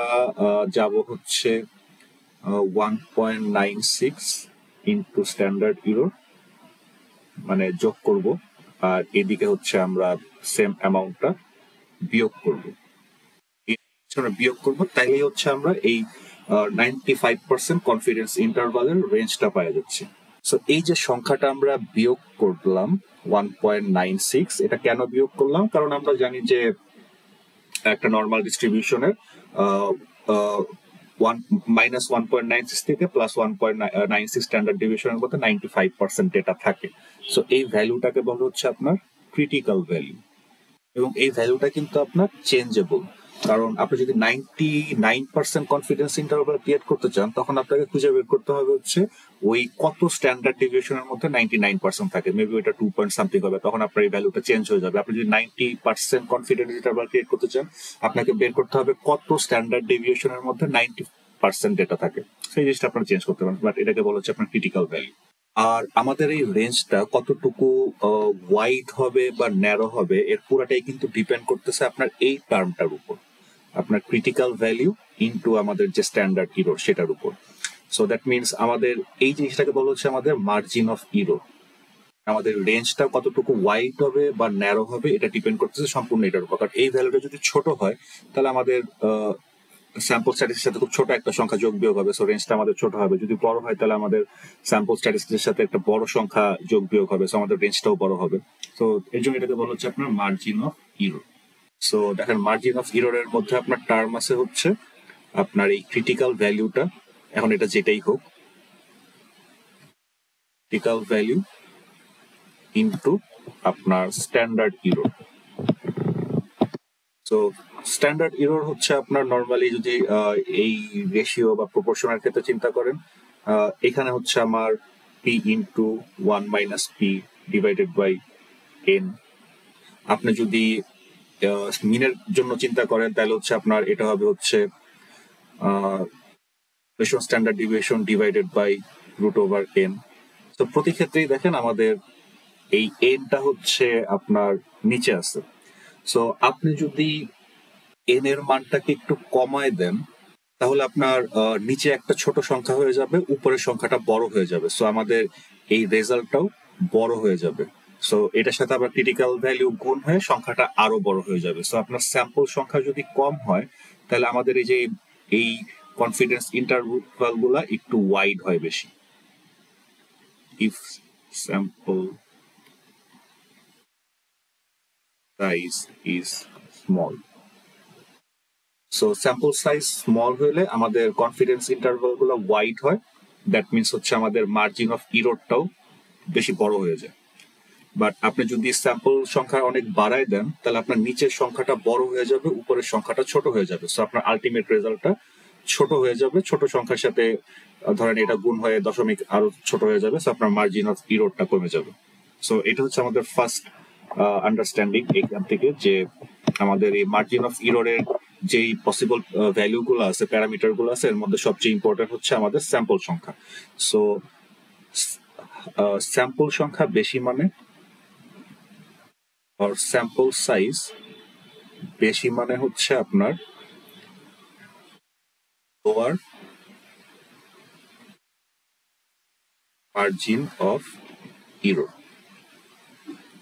যাব হচ্ছে 1.96 ইন্টু স্ট্যান্ডার্ড ইরর, মানে যোগ করব, আর এদিকে হচ্ছে আমরা সেম অ্যামাউন্টটা বিয়োগ করব। বিয়োগ করব, তাইলেই হচ্ছে আমরা এই 95% কনফিডেন্স ইন্টারভালের রেঞ্জটা পাওয়া যাচ্ছে। সো এই যে সংখ্যাটা আমরা বিয়োগ করলাম 1.96, এটা কেন বিয়োগ করলাম? কারণ আমরা জানি যে একটা নর্মাল ডিস্ট্রিবিউশনের -1.96 থেকে +1.96 স্ট্যান্ডার্ড ডিভিশনের মধ্যে 95% ডেটা থাকে। সো এই ভ্যালুটাকে বলা হচ্ছে আপনার ক্রিটিক্যাল ভ্যালু, এবং এই ভ্যালুটা কিন্তু আপনার চেঞ্জেবল। কারণ আপনি যদি 99% কনফিডেন্স ইন্টারভাল ক্রিয়েট করতে চান তখন আপনাকে খুঁজে বের করতে হবে হচ্ছে ওই কত স্ট্যান্ডার্ড ডিভিয়েশনের মধ্যে 99% থাকে, মেবি ওইটা 2 পয়েন্ট সামথিং হবে, তখন আপনার এই ভ্যালুটা চেঞ্জ হয়ে যাবে। আপনি যদি 90% কনফিডেন্স ইন্টারভাল ক্রিয়েট করতে চান আপনাকে বের করতে হবে কত স্ট্যান্ডার্ড ডিভিয়েশনের মধ্যে 90% ডেটা থাকে, সেই জিনিসটা আপনার চেঞ্জ করতে পারেন, বাট এটাকে বলা হচ্ছে আপনার ক্রিটিক্যাল ভ্যালু। আর আমাদের এই রেঞ্জটা কতটুকু ওয়াইড হবে বা ন্যারো হবে এর পুরাটাই কিন্তু ডিপেন্ড করতেছে আপনার এই টার্মটার উপর, আপনার ক্রিটিক্যাল ভ্যালু ইনটু আমাদের যে স্ট্যান্ডার্ড ইরর সেটার উপর। সো দ্যাট মিনস আমাদের এই জিনিসটাকে বলা হচ্ছে আমাদের মার্জিন অফ ইরর। আমাদের রেঞ্জটা কতটুকু ওয়াইড হবে বা ন্যারো হবে এটা ডিপেন্ড করতেছে সম্পূর্ণ এটার উপর। কারণ এই ভ্যালুটা যদি ছোট হয় তাহলে আমাদের স্যাম্পল স্ট্যাটিস্টিক্সের সাথে খুব ছোট একটা সংখ্যা যোগ বিয়োগ হবে, সো রেঞ্জটা আমাদের ছোট হবে। যদি বড় হয় তাহলে আমাদের স্যাম্পল স্ট্যাটিস্টিক্সের সাথে একটা বড় সংখ্যা যোগ বিয়োগ হবে, সো আমাদের রেঞ্জটাও বড় হবে। তো এর জন্য এটাকে বলা হচ্ছে আপনার মার্জিন অফ ইরর। সো দেখেন মার্জিন অফ ইররের মধ্যে আপনার টার্ম আছে হচ্ছে আপনার এই ক্রিটিক্যাল ভ্যালুটা, এখন এটা যেটাই হোক, ক্রিটিক্যাল ভ্যালু ইনটু আপনার standard error. So standard error হচ্ছে আপনার নর্মালি যদি এই রেশিও বা প্রপোর্শনের ক্ষেত্রে চিন্তা করেন, এখানে হচ্ছে আমার P into 1 - p divided by n। আপনি যদি মিনের জন্য চিন্তা করেন তাহলে হচ্ছে আপনার এটা হবে হচ্ছে standard deviation divided by √n। তো প্রতি ক্ষেত্রেই দেখেন আমাদের এই এনটা হচ্ছে আপনার নিচে আছে। সো আপনি যদি এন এর মানটাকে একটু কমায় দেন তাহলে আপনার নিচে একটা ছোট সংখ্যা হয়ে যাবে, উপরের সংখ্যাটা বড় হয়ে যাবে, সো আমাদের এই রেজাল্টটাও বড় হয়ে যাবে। সো এটার সাথে আবার ক্রিটিক্যাল ভ্যালু গুণ হয়ে সংখ্যাটা আরো বড় হয়ে যাবে। সো আপনার স্যাম্পল সংখ্যা যদি কম হয় তাহলে আমাদের এই যে এই কনফিডেন্স ইন্টারভাল গুলা একটু ওয়াইড হয় বেশি। If sample size is small. So sample size small হলে আমাদের কনফিডেন্স ইন্টারভাল গুলো ওয়াইড হয়, দ্যাট মিনস হচ্ছে আমাদের মার্জিন অফ ইররটাও বেশি বড় হয়ে যায়। বাট আপনি যদি স্যাম্পল সংখ্যা অনেক বাড়ায় দেন তাহলে আপনার নিচের সংখ্যাটা বড় হয়ে যাবে, উপরের সংখ্যাটা ছোট হয়ে যাবে। সো আপনার আলটিমেট রেজাল্টটা ছোট হয়ে যাবে, ছোট সংখ্যার সাথে ধরেন এটা গুণ হয়ে দশমিক আরো ছোট হয়ে যাবে, সো আপনার মার্জিন অফ ইররটা কমে যাবে। সো এটা হচ্ছে আমাদের ফার্স্ট আন্ডারস্ট্যান্ডিং এখান থেকে, যে আমাদের এই মার্জিন অফ ইররের যেই পসিবল ভ্যালু গুলো আছে, প্যারামিটার গুলো আছে, এর মধ্যে সবচেয়ে ইম্পর্টেন্ট হচ্ছে আমাদের স্যাম্পল সংখ্যা। সো স্যাম্পল সংখ্যা বেশি মানে আর স্যাম্পল সাইজ বেশি মানে হচ্ছে আপনার lower margin of error.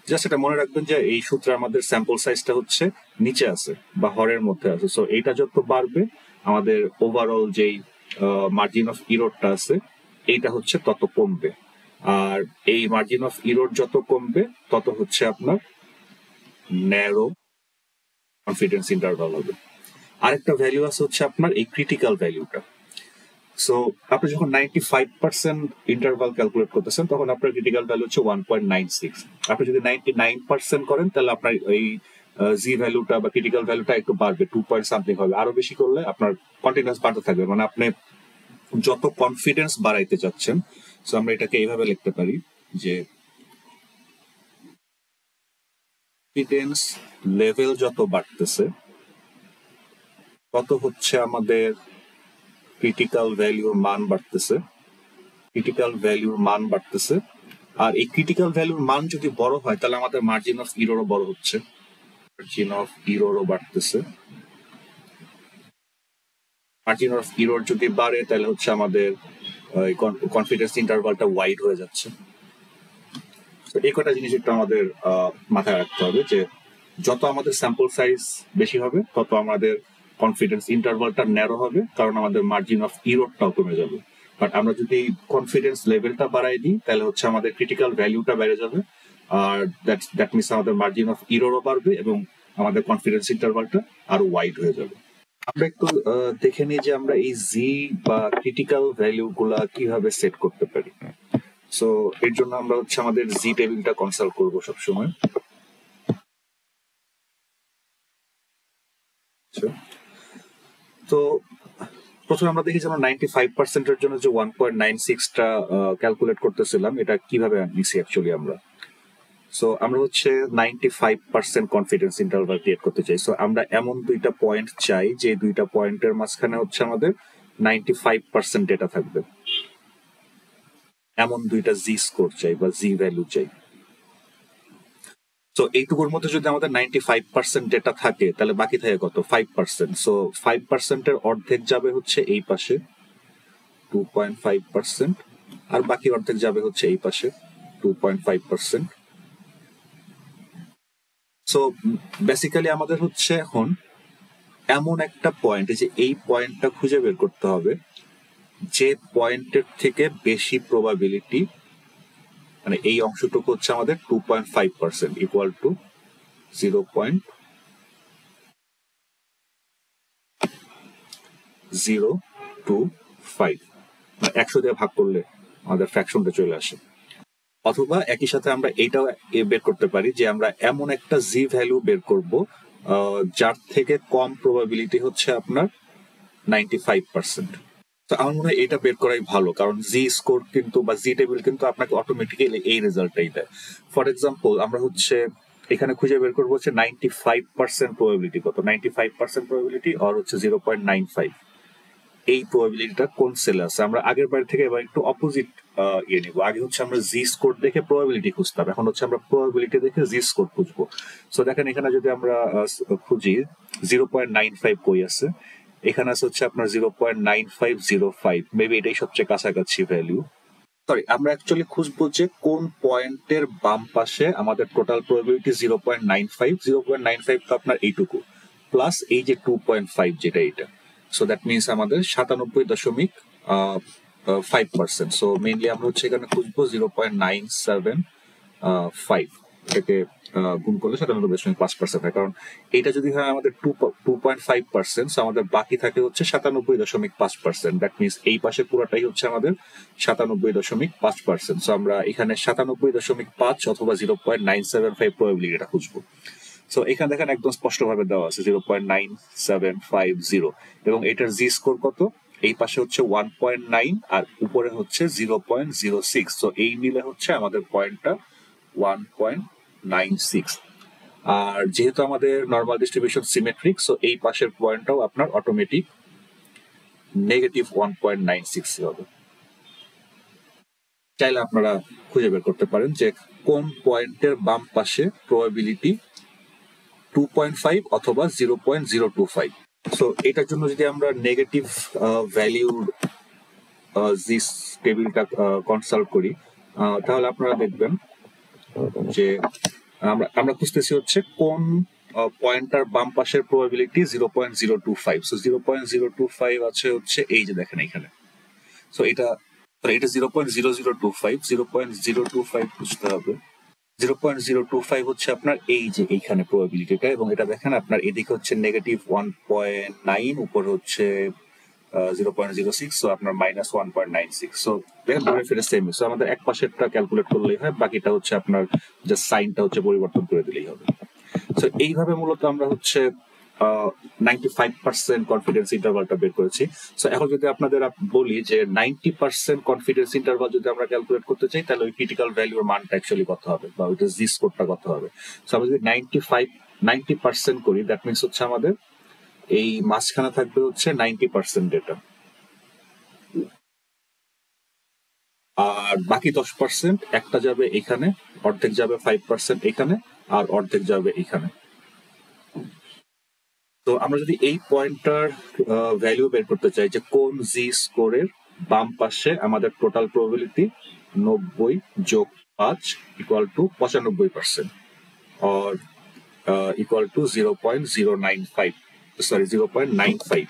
Just এটা মনে রাখবেন যে এই সূত্রে আমাদের স্যাম্পল সাইজটা হচ্ছে নিচে আছে বা হরের মধ্যে আছে। সো এইটা যত বাড়বে আমাদের ওভারঅল যেই মার্জিন অফ ইররটা আছে এইটা হচ্ছে তত কমবে, আর এই মার্জিন অফ ইরর যত কমবে তত হচ্ছে আপনার ন্যারো কনফিডেন্স ইন্টারভাল হবে। আরেকটা ভ্যালু আছে হচ্ছে আপনার এই ক্রিটিক্যাল ভ্যালুটা। সো আপনি যখন 95% ইন্টারভাল ক্যালকুলেট করতেছেন তখন আপনার ক্রিটিক্যাল ভ্যালু হচ্ছে 1.96। আপনি যদি 99% করেন তাহলে আপনার এই জি ভ্যালুটা বা ক্রিটিক্যাল ভ্যালুটা একটু বাড়বে, 2 পয়েন্ট সামথিং হবে। আরো বেশি করলে আপনার কন্টিনিউয়াস বাড়তে থাকবে, মানে আপনি যত কনফিডেন্স বাড়াইতে চাচ্ছেন। সো আমরা এটাকে এইভাবে লিখতে পারি যে কনফিডেন্স লেভেল যত বাড়তেছে তত হচ্ছে আমাদের ক্রিটিক্যাল ভ্যালুর মান বাড়তেছে, ক্রিটিক্যাল ভ্যালুর মান বাড়তেছে। আর এই ক্রিটিক্যাল ভ্যালুর মান যদি বড় হয় তাহলে আমাদের মার্জিন অফ ইররও বড় হচ্ছে, মার্জিন অফ ইররও বাড়তেছে। মার্জিন অফ ইরর যদি বাড়ে তাহলে হচ্ছে আমাদের কনফিডেন্স ইন্টারভালটা ওয়াইড হয়ে যাচ্ছে। তো এই কটা জিনিস একটু আমাদের মাথায় রাখতে হবে যে যত আমাদের স্যাম্পল সাইজ বেশি হবে তত আমাদের কনফিডেন্স ইন্টারভালটা ন্যারো হবে, কারণ আমাদের মার্জিন অফ ইররটাও কমে যাবে। বাট আমরা যদি কনফিডেন্স লেভেলটা বাড়াই দিই তাহলে হচ্ছে আমাদের ক্রিটিক্যাল ভ্যালুটা বেড়ে যাবে, আর দ্যাট মিনস আমাদের মার্জিন অফ ইররও বাড়বে এবং আমাদের কনফিডেন্স ইন্টারভালটা আরো ওয়াইড হয়ে যাবে। আমরা একটু দেখে নিই যে আমরা এই জি বা ক্রিটিক্যাল ভ্যালু গুলা কিভাবে সেট করতে পারি। সো এর জন্য আমরা হচ্ছে আমাদের জি টেবিলটা কনসাল্ট করবো সবসময়। তো প্রথমে আমরা দেখি যে আমরা 95% এর জন্য যে 1.96টা ক্যালকুলেট করতেছিলাম এটা কিভাবে নিছি অ্যাকচুয়ালি আমরা। সো আমরা হচ্ছে 95% কনফিডেন্স ইন্টারভাল ক্রিয়েট করতে চাই। সো আমরা এমন দুইটা পয়েন্ট চাই যে দুইটা পয়েন্টের মাঝখানে হচ্ছে আমাদের 95% ডেটা থাকবে, এমন দুইটা জি স্কোর চাই বা জি ভ্যালু চাই। তো এইটুকুর মধ্যে যদি আমাদের 95% ডেটা থাকে তাহলে বাকি থাকে কত? 5%। সো 5% এর অর্ধেক যাবে হচ্ছে এই পাশে 2.5%, আর বাকি অর্ধেক যাবে হচ্ছে এই পাশে 2.5%। সো বেসিক্যালি আমাদের হচ্ছে এখন এমন একটা পয়েন্ট, যে এই পয়েন্টটা খুঁজে বের করতে হবে যে পয়েন্টের থেকে বেশি প্রবাবিলিটি, মানে এই অংশটুকু হচ্ছে আমাদের 2.5% ইকুয়াল টু 0.025, মানে 100 দিয়ে ভাগ করলে আমাদের ফ্র্যাকশনটা চলে আসে। অথবা একই সাথে আমরা এইটাও বের করতে পারি যে আমরা এমন একটা জি ভ্যালু বের করব যার থেকে কম প্রবাবিলিটি হচ্ছে আপনার 95%। তো আমার মনে হয় এটা বের করাই ভালো, কারণ জি স্কোর কিন্তু বা জি টেবিল কিন্তু আপনাকে অটোমেটিক্যালি এই রেজাল্টটাই দেয়। ফর এক্সাম্পল আমরা হচ্ছে এখানে খুঁজে বের করবো হচ্ছে 95% প্রবাবিলিটি কত, 95% প্রবাবিলিটি আর হচ্ছে 0.95, এই প্রবাবিলিটিটা কোন সেলে আছে। আমরা আগের বার থেকে এবার একটু অপোজিট ইয়ে নিব। আগে হচ্ছে আমরা জি স্কোর দেখে প্রবাবিলিটি খুঁজতাম, এখন হচ্ছে আমরা প্রবাবিলিটি দেখে জি স্কোর খুঁজবো। সো দেখেন এখানে যদি আমরা খুঁজি 0.95 কই আছে, এখানে আছে হচ্ছে আপনার 0.9505, মেবি এটাই সবচেয়ে কাছাকাছি ভ্যালু। সরি, আমরা অ্যাকচুয়ালি খুঁজবো যে কোন পয়েন্টের বাম পাশে আমাদের টোটাল প্রবাবিলিটি 0.95, 0.95 তো আপনার এইটুকু প্লাস এই যে 2.5 যেটা এটা। সো দ্যাট মিনস আমাদের 97.5%। সো মেইনলি আমরা হচ্ছে এখানে খুঁজবো 0.975, এটাকে গুণ করলে 97.5% হয়, কারণ এটা যদি হয় আমাদের 2.5%, আমাদের বাকি থাকে হচ্ছে 97.5%। দ্যাট মিনস এই পাশে পুরোটাই হচ্ছে আমাদের 97.5%। সো আমরা এখানে 97.5 অথবা 0.975 প্রবাবিলিটিটা খুঁজবো। সো এখানে দেখেন একদম স্পষ্ট ভাবে দেওয়া আছে 0.9750, এবং এটার জি স্কোর কত? এই পাশে হচ্ছে 1.9 আর উপরে হচ্ছে 0.06। তো এই মিলে হচ্ছে আমাদের পয়েন্টটা 1.96। আর যেহেতু আমাদের নর্মাল ডিস্ট্রিবিউশন সিমেট্রিক, সো এই পাশের পয়েন্টটাও আপনার অটোমেটিক -1.96 হবে। চাইলে আপনারা খুঁজে বের করতে পারেন যে কোন পয়েন্টের বাম পাশে প্রবাবিলিটি 2.5 অথবা 0.025। সো এটার জন্য যদি আমরা নেগেটিভ ভ্যালিউর জিস টেবিলটা কনসাল্ট করি, তাহলে আপনারা দেখবেন যে আমরা খুঁজতেছি হচ্ছে কোন পয়েন্টার বাম পাশের প্রবাবিলিটি 0.025। সো 0.025 আছে হচ্ছে এই যে দেখেন এখানে। সো এটা 0.0025, 0.025 খুঁজতে হবে। 0.025 হচ্ছে আপনার এই যে এইখানে প্রবাবিলিটিটা, এবং এটা দেখেন আপনার এদিকে হচ্ছে -1.9, উপর হচ্ছে 0.06, সো আপনার -1.96। সো দেখেন ধরে ফিরে সেম। সো আমাদের এক পাশেরটা ক্যালকুলেট করলেই হয়, বাকিটা হচ্ছে আপনার জাস্ট সাইনটা হচ্ছে পরিবর্তন করে দিলেই হবে। সো এইভাবে মূলত আমরা হচ্ছে 95% কনফিডেন্স ইন্টারভালটা বের করেছি। সো এখন যদি আপনাদের বলি যে 90% কনফিডেন্স ইন্টারভাল যদি আমরা ক্যালকুলেট করতে চাই, তাহলে ওই ক্রিটিক্যাল ভ্যালুর মানটা অ্যাকচুয়ালি কত হবে, বা ওইটা জি স্কোরটা কত হবে। সো আমরা যদি 90% করি, দ্যাট মিনস হচ্ছে আমাদের এই মাঝখানে থাকবে হচ্ছে 90% ডেটা, আর বাকি 10% একটা যাবে এখানে, অর্ধেক যাবে 5% এখানে, আর অর্ধেক যাবে এখানে। তো আমরা যদি এই পয়েন্টটার ভ্যালু বের করতে চাই যে কোন জি স্কোরের বাম পাশে আমাদের টোটাল প্রবাবিলিটি 90 যোগ 5 equal to 95%, or equal to 0.095, sorry 0.95,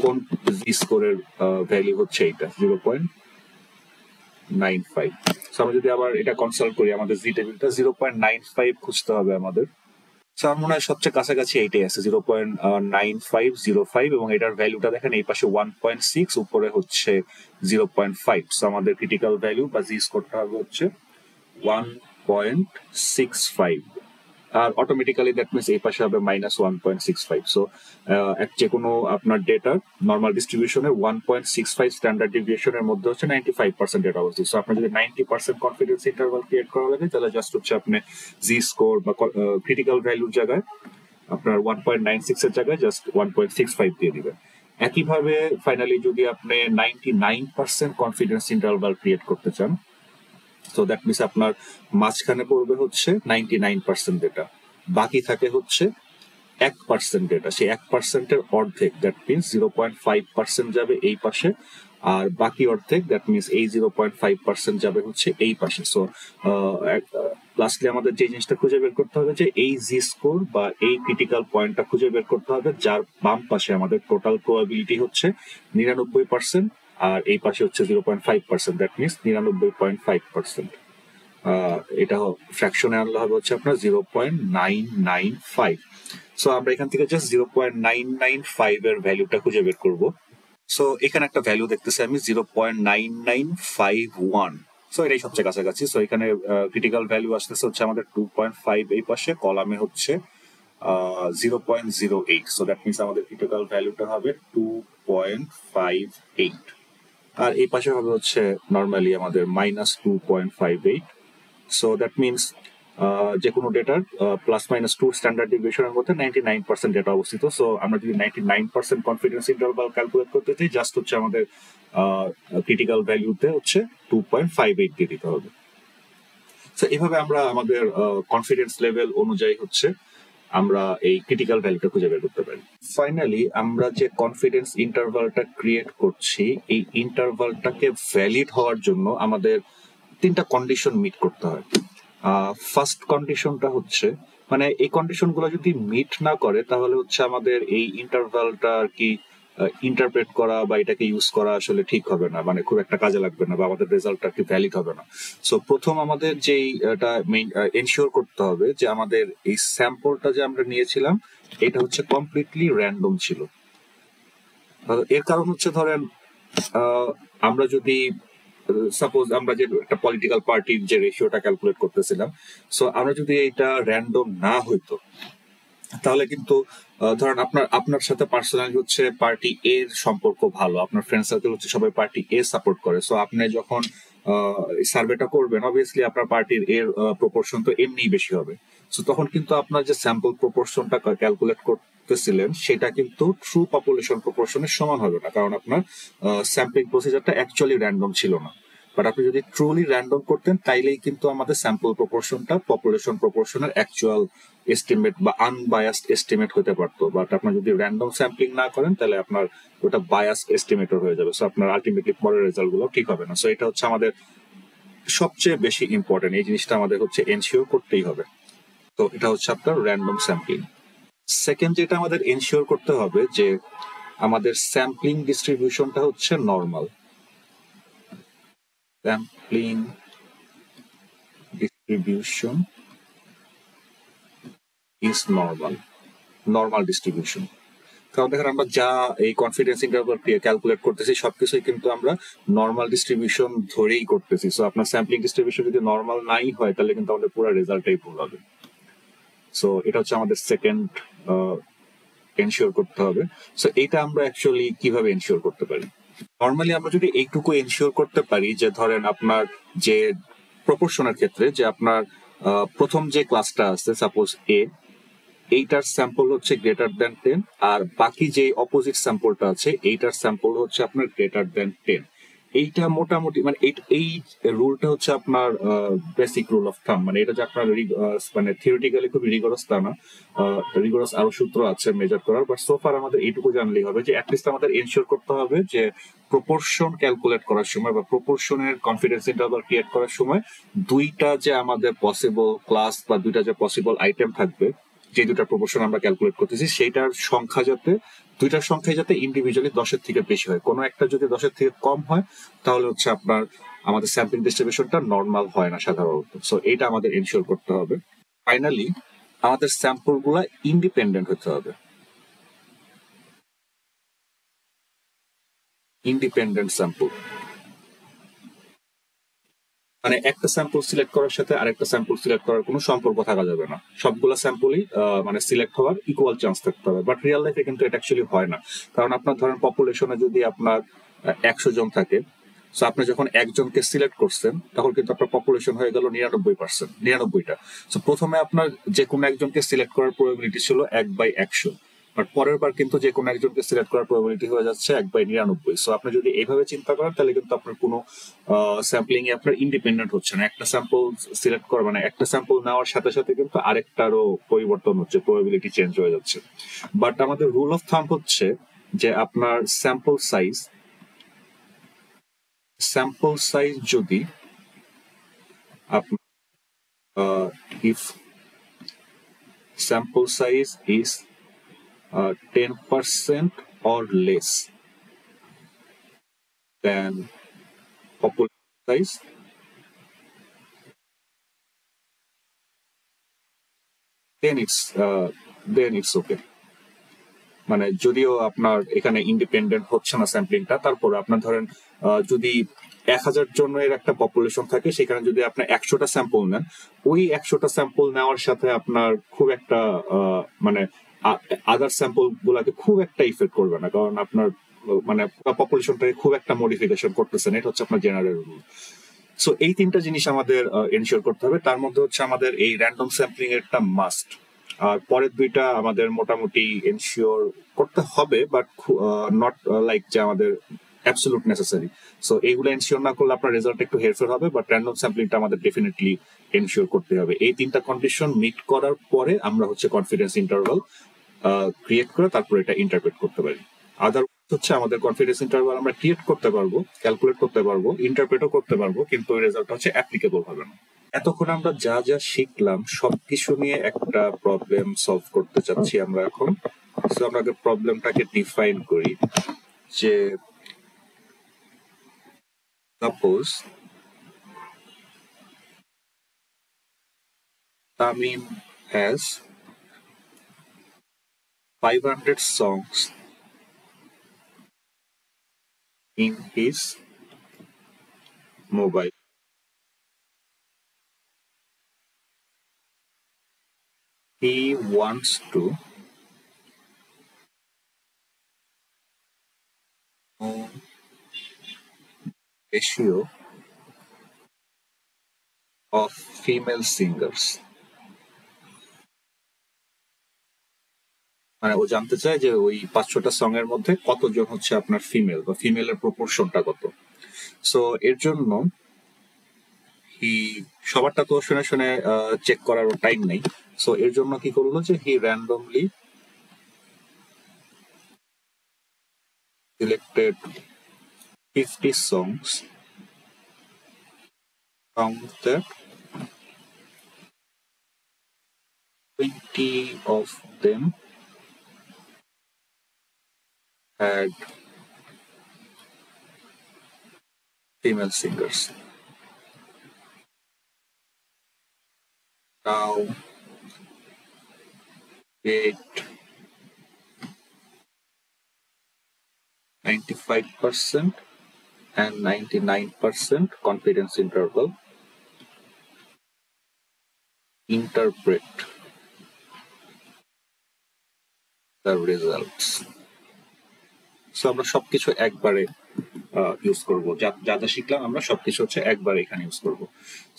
কোন জি স্কোরের ভ্যালু হচ্ছে এটা 0.95। আমরা যদি আবার এটা কনসাল্ট করি, আমাদের জি টেবিলটা 0.95 খুঁজতে হবে আমাদের। আমার মনে হয় সবচেয়ে কাছাকাছি এইটাই আছে 0.9505, এবং এটার ভ্যালুটা দেখেন এই পাশে 1.6, উপরে হচ্ছে 0.5। সো আমাদের ক্রিটিক্যাল ভ্যালু বা জি স্কোরটা হবে হচ্ছে 1.65, আর অটোমেটিক্যালি দ্যাট মিনস এই পাশে হবে -1.65। সো যে কোনো আপনার ডেটার নর্মাল ডিস্ট্রিবিউশনের 1.65 স্ট্যান্ডার্ড ডিভিয়েশনের মধ্যে হচ্ছে 95% ডেটা অবস্থিত। সো আপনার যদি 90% কনফিডেন্স ইন্টারভাল ক্রিয়েট করা লাগে, তাহলে জাস্ট হচ্ছে আপনি জি স্কোর বা ক্রিটিক্যাল ভ্যালুর জায়গায় আপনার 1.96 এর জায়গায় জাস্ট 1.65 দিয়ে দিবেন। একইভাবে ফাইনালি যদি আপনি 99% কনফিডেন্স ইন্টারভাল ক্রিয়েট করতে চান, সো দ্যাট মিনস আপনার মাঝখানে পড়বে হচ্ছে 99% ডেটা, বাকি থাকে হচ্ছে 1% ডেটা। সেই 1%-এর অর্ধেক, দ্যাট মিনস 0.5% যাবে এই পাশে, আর বাকি অর্ধেক দ্যাট মিনস এই 0.5% যাবে হচ্ছে এই পাশে। সো লাস্টলি আমাদের যে জিনিসটা খুঁজে বের করতে হবে যে এই জি স্কোর বা এই ক্রিটিক্যাল পয়েন্টটা খুঁজে বের করতে হবে যার বাম পাশে আমাদের টোটাল প্রবাবিলিটি হচ্ছে 99%, আর এই পাশে হচ্ছে 0.5%, দ্যাট মিনস 99.5%। এটা ফ্র্যাকশনে আনলে হবে হচ্ছে আপনার 0.995। সো আমরা এখান থেকে জাস্ট 0.995 এর ভ্যালুটা খুঁজে বের করব। সো এখানে একটা ভ্যালু দেখতেছি আমি 0.9951। সো এটাই সবচেয়ে কাছাকাছি। সো এখানে ক্রিটিক্যাল ভ্যালু আসতেছে হচ্ছে আমাদের 2.5, এই পাশে কলামে হচ্ছে 0.08। সো দ্যাট মিনস আমাদের ক্রিটিক্যাল ভ্যালুটা হবে 2.58, আর এই পাশে হবে হচ্ছে নর্মালি আমাদের -2.58। সো দ্যাট মিনস যে কোনো ডেটার +-2 স্ট্যান্ডার্ড ডিভিয়েশনের মধ্যে 99% ডেটা অবস্থিত। সো আমরা যদি 99% কনফিডেন্স ইন্টারভাল ক্যালকুলেট করতে চাই, জাস্ট হচ্ছে আমাদের ক্রিটিক্যাল ভ্যালুতে হচ্ছে 2.58 দিয়ে দিতে হবে। সো এইভাবে আমরা আমাদের কনফিডেন্স লেভেল অনুযায়ী হচ্ছে আমরা এই ক্রিটিক্যাল ভ্যালুটা খুঁজে বের করতে পারি। ফাইনালি আমরা যে কনফিডেন্স ইন্টারভালটা ক্রিয়েট করছি, এই ইন্টারভালটাকে ভ্যালিড হওয়ার জন্য আমাদের 3টা কন্ডিশন মিট করতে হয়। ফার্স্ট কন্ডিশনটা হচ্ছে, মানে এই কন্ডিশনগুলো যদি মিট না করে, তাহলে হচ্ছে আমাদের এই ইন্টারভালটা আর কি ইন্টারপ্রেট করা বা এটাকে ইউজ করা আসলে ঠিক হবে না, মানে খুব একটা কাজে লাগবে না বা আমাদের রেজাল্টটা কি ভ্যালিড হবে না। সো প্রথম আমাদের যেই এটা এনশিওর করতে হবে যে আমাদের এই স্যাম্পলটা যে আমরা নিয়েছিলাম এটা হচ্ছে কমপ্লিটলি র্যান্ডম ছিল। এর কারণ হচ্ছে ধরেন আমরা যদি সাপোজ আমরা যে একটা পলিটিক্যাল পার্টির যে রেশিওটা ক্যালকুলেট করতেছিলাম, সো আমরা যদি এটা র্যান্ডম না হইতো তাহলে কিন্তু ধরেন আপনার আপনার সাথে পার্সোনালি হচ্ছে পার্টি এর সম্পর্ক ভালো, আপনার ফ্রেন্ড সার্কেল হচ্ছে সবাই পার্টি এ সাপোর্ট করে, সো আপনি যখন সার্ভেটা করবেন অবভিয়াসলি আপনার পার্টির এর প্রপোর্শন তো এমনিই বেশি হবে। সো তখন কিন্তু আপনার যে স্যাম্পল প্রপোর্শনটা ক্যালকুলেট করতেছিলেন সেটা কিন্তু ট্রু পপুলেশন প্রপোর্শনের সমান হবে না, কারণ আপনার স্যাম্পলিং প্রসিজারটা অ্যাকচুয়ালি র্যান্ডম ছিল না। বাট আপনি যদি ট্রুলি র্যান্ডম করতেন তাইলেই কিন্তু আমাদের স্যাম্পল প্রপোর্শনটা পপুলেশন প্রপোর্শনের অ্যাকচুয়াল এস্টিমেট বা আনবায়াসড এস্টিমেট হতে পারতো। বাট আপনার যদি র্যান্ডম স্যাম্পলিং না করেন তাহলে আপনার ওটা বায়াস এস্টিমেটর হয়ে যাবে, সো আপনার আলটিমেটলি পরের রেজাল্ট গুলো ঠিক হবে না। সো এটা হচ্ছে আমাদের সবচেয়ে বেশি ইম্পর্টেন্ট, এই জিনিসটা আমাদের হচ্ছে এনশিওর করতেই হবে। তো এটা হচ্ছে আপনার র্যান্ডম স্যাম্পলিং। সেকেন্ড যেটা আমাদের এনশিওর করতে হবে যে আমাদের স্যাম্পলিং ডিস্ট্রিবিউশনটা হচ্ছে normal. Sampling distribution is normal distribution। কারণ দেখেন আমরা যা এই কনফিডেন্স ইন্টারভাল ক্যালকুলেট করতেছি সবকিছুই কিন্তু আমরা নর্মাল ডিস্ট্রিবিউশন ধরেই করতেছি। সো আপনার স্যাম্পলিং ডিস্ট্রিবিউশন যদি নর্মাল নাই হয় তাহলে কিন্তু আমাদের পুরো রেজাল্টটাই ভুল হবে। সো এটা হচ্ছে আমাদের সেকেন্ড এনশিওর করতে হবে। সো এটা আমরা অ্যাকচুয়ালি কিভাবে এনশিওর করতে পারি? নর্মালি আমরা যদি এইটুকু এনশিওর করতে পারি যে ধরেন আপনার যে প্রপোর্শনের ক্ষেত্রে যে আপনার প্রথম যে ক্লাসটা আছে সাপোজ এ, এইটার স্যাম্পল হচ্ছে গ্রেটার দেন 10, আর বাকি যে অপোজিট স্যাম্পলটা আছে এইটার স্যাম্পল হচ্ছে আপনার গ্রেটার দেন 10। এইটা মোটামুটি মানে এই রুলটা হচ্ছে আপনার বেসিক রুল অফ থাম, মানে এটা যে আপনার মানে থিওরিটিক্যালি খুব রিগরাস তা না, রিগরাস আরো সূত্র আছে মেজার করার, বাট সোফার আমাদের এইটুকু জানলেই হবে যে অ্যাটলিস্ট আমাদের এনশিওর করতে হবে যে প্রপোর্শন ক্যালকুলেট করার সময় বা প্রপোর্শনের কনফিডেন্স ইন্টারভাল ক্রিয়েট করার সময় দুইটা যে আমাদের পসিবল ক্লাস বা দুইটা যে পসিবল আইটেম থাকবে, যে দুটা প্রপোর্শন আমরা ক্যালকুলেট করতেছি সেইটার সংখ্যা যাতে দুইটার সংখ্যায় যাতে ইন্ডিভিজুয়ালি 10-এর থেকে বেশি হয়, কোনো একটা যদি 10-এর থেকে কম হয় তাহলে হচ্ছে আপনার আমাদের স্যাম্পলিং ডিস্ট্রিবিউশনটা নর্মাল হয় না সাধারণত। সো এইটা আমাদের এনশিওর করতে হবে। ফাইনালি আমাদের স্যাম্পল গুলা ইন্ডিপেন্ডেন্ট হতে হবে, ইন্ডিপেন্ডেন্ট স্যাম্পল মানে একটা স্যাম্পল সিলেক্ট করার সাথে আরেকটা স্যাম্পল সিলেক্ট করার কোনো সম্পর্ক থাকা যাবে না, সবগুলো স্যাম্পলই মানে সিলেক্ট হওয়ার ইকুয়াল চান্স থাকতে হবে। বাট রিয়েল লাইফে কিন্তু এটা অ্যাকচুয়ালি হয় না, কারণ আপনার ধরেন পপুলেশনে যদি আপনার 100 জন থাকে, সো আপনি যখন একজনকে সিলেক্ট করছেন তখন কিন্তু আপনার পপুলেশন হয়ে গেল 99%, 99টা। সো প্রথমে আপনার যে কোনো একজনকে সিলেক্ট করার প্রবাবিলিটি ছিল 1/100, বাট পরের বার কিন্তু যে কোনো একজনকে সিলেক্ট করার প্রবাবিলিটি হয়ে যাচ্ছে 1/99। সো আপনি যদি এইভাবে চিন্তা করেন তাহলে কিন্তু আপনার কোনো স্যাম্পলিং এ আপনার ইন্ডিপেন্ডেন্ট হচ্ছে না, একটা স্যাম্পল সিলেক্ট করা মানে একটা স্যাম্পল নেওয়ার সাথে সাথে কিন্তু আরেকটারও পরিবর্তন হচ্ছে, প্রবাবিলিটি চেঞ্জ হয়ে যাচ্ছে। বাট আমাদের রুল অফ থাম্ব হচ্ছে যে আপনার স্যাম্পল সাইজ যদি if sample size is 10% or less than population size, then it's okay। মানে যদিও আপনার এখানে ইন্ডিপেন্ডেন্ট হচ্ছে না স্যাম্পলিংটা, তারপর আপনার ধরেন যদি 1000 জনের একটা পপুলেশন থাকে সেখানে যদি আপনি 100টা স্যাম্পল নেন, ওই 100টা স্যাম্পল নেওয়ার সাথে আপনার খুব একটা মানে আদার স্যাম্পল গুলাকে খুব একটা ইফেক্ট করবে না, কারণ আপনার মানে পপুলেশনটাকে খুব একটা মডিফিকেশন করতেছেন, এটা হচ্ছে আপনার জেনারেল রুল। সো এই তিনটা জিনিস আমাদের এনশিওর করতে হবে, তার মধ্যে হচ্ছে আমাদের এই র্যান্ডম স্যাম্পলিং এরটা মাস্ট, আর পরের দুইটা আমাদের মোটামুটি এনশিওর করতে হবে, বাট নট লাইক যে আমাদের অ্যাবসলিউট নেসেসারি। সো এইগুলো এনশিওর না করলে আপনার রেজাল্ট একটু হেরফের হবে, বাট র্যান্ডম স্যাম্পলিংটা আমাদের ডেফিনেটলি এনশিওর করতে হবে। এই তিনটা কন্ডিশন মিট করার পরে আমরা হচ্ছে কনফিডেন্স ইন্টারভাল ক্রিয়েট করে তারপর এটা ইন্টারপ্রেট করতে পারি। আদার হচ্ছে আমাদের কনফিডেন্স ইন্টারভাল আমরা ক্রিয়েট করতে পারবো, ক্যালকুলেট করতে পারবো, ইন্টারপ্রেটও করতে পারবো, কিন্তু ওই রেজাল্ট হচ্ছে অ্যাপ্লিকেবল হবে না। এতক্ষণ আমরা যা যা শিখলাম সবকিছু নিয়ে একটা প্রবলেম সলভ করতে চাচ্ছি আমরা এখন। সো আমরা প্রবলেমটাকে ডিফাইন করি যে suppose Tamim has 500 songs in his mobile. He wants to know ratio of female singers. মানে ও জানতে চায় যে ওই 500টা সং এর মধ্যে কতজন হচ্ছে আপনার ফিমেল বা ফিমেলের প্রপোর্শনটা কত। সো এর জন্য সবারটা তো শুনে শুনে চেক করারও টাইম নেই। সো এর জন্য কি করলো যে হি randomly selected 50 songs from that 20 of them had female singers. Now it 95% and 99% confidence interval. Interpret the results. So আমরা সবকিছু একবারে ইউজ করব, যা যা শিখলাম আমরা সবকিছু হচ্ছে একবারে এখানে ইউজ করব।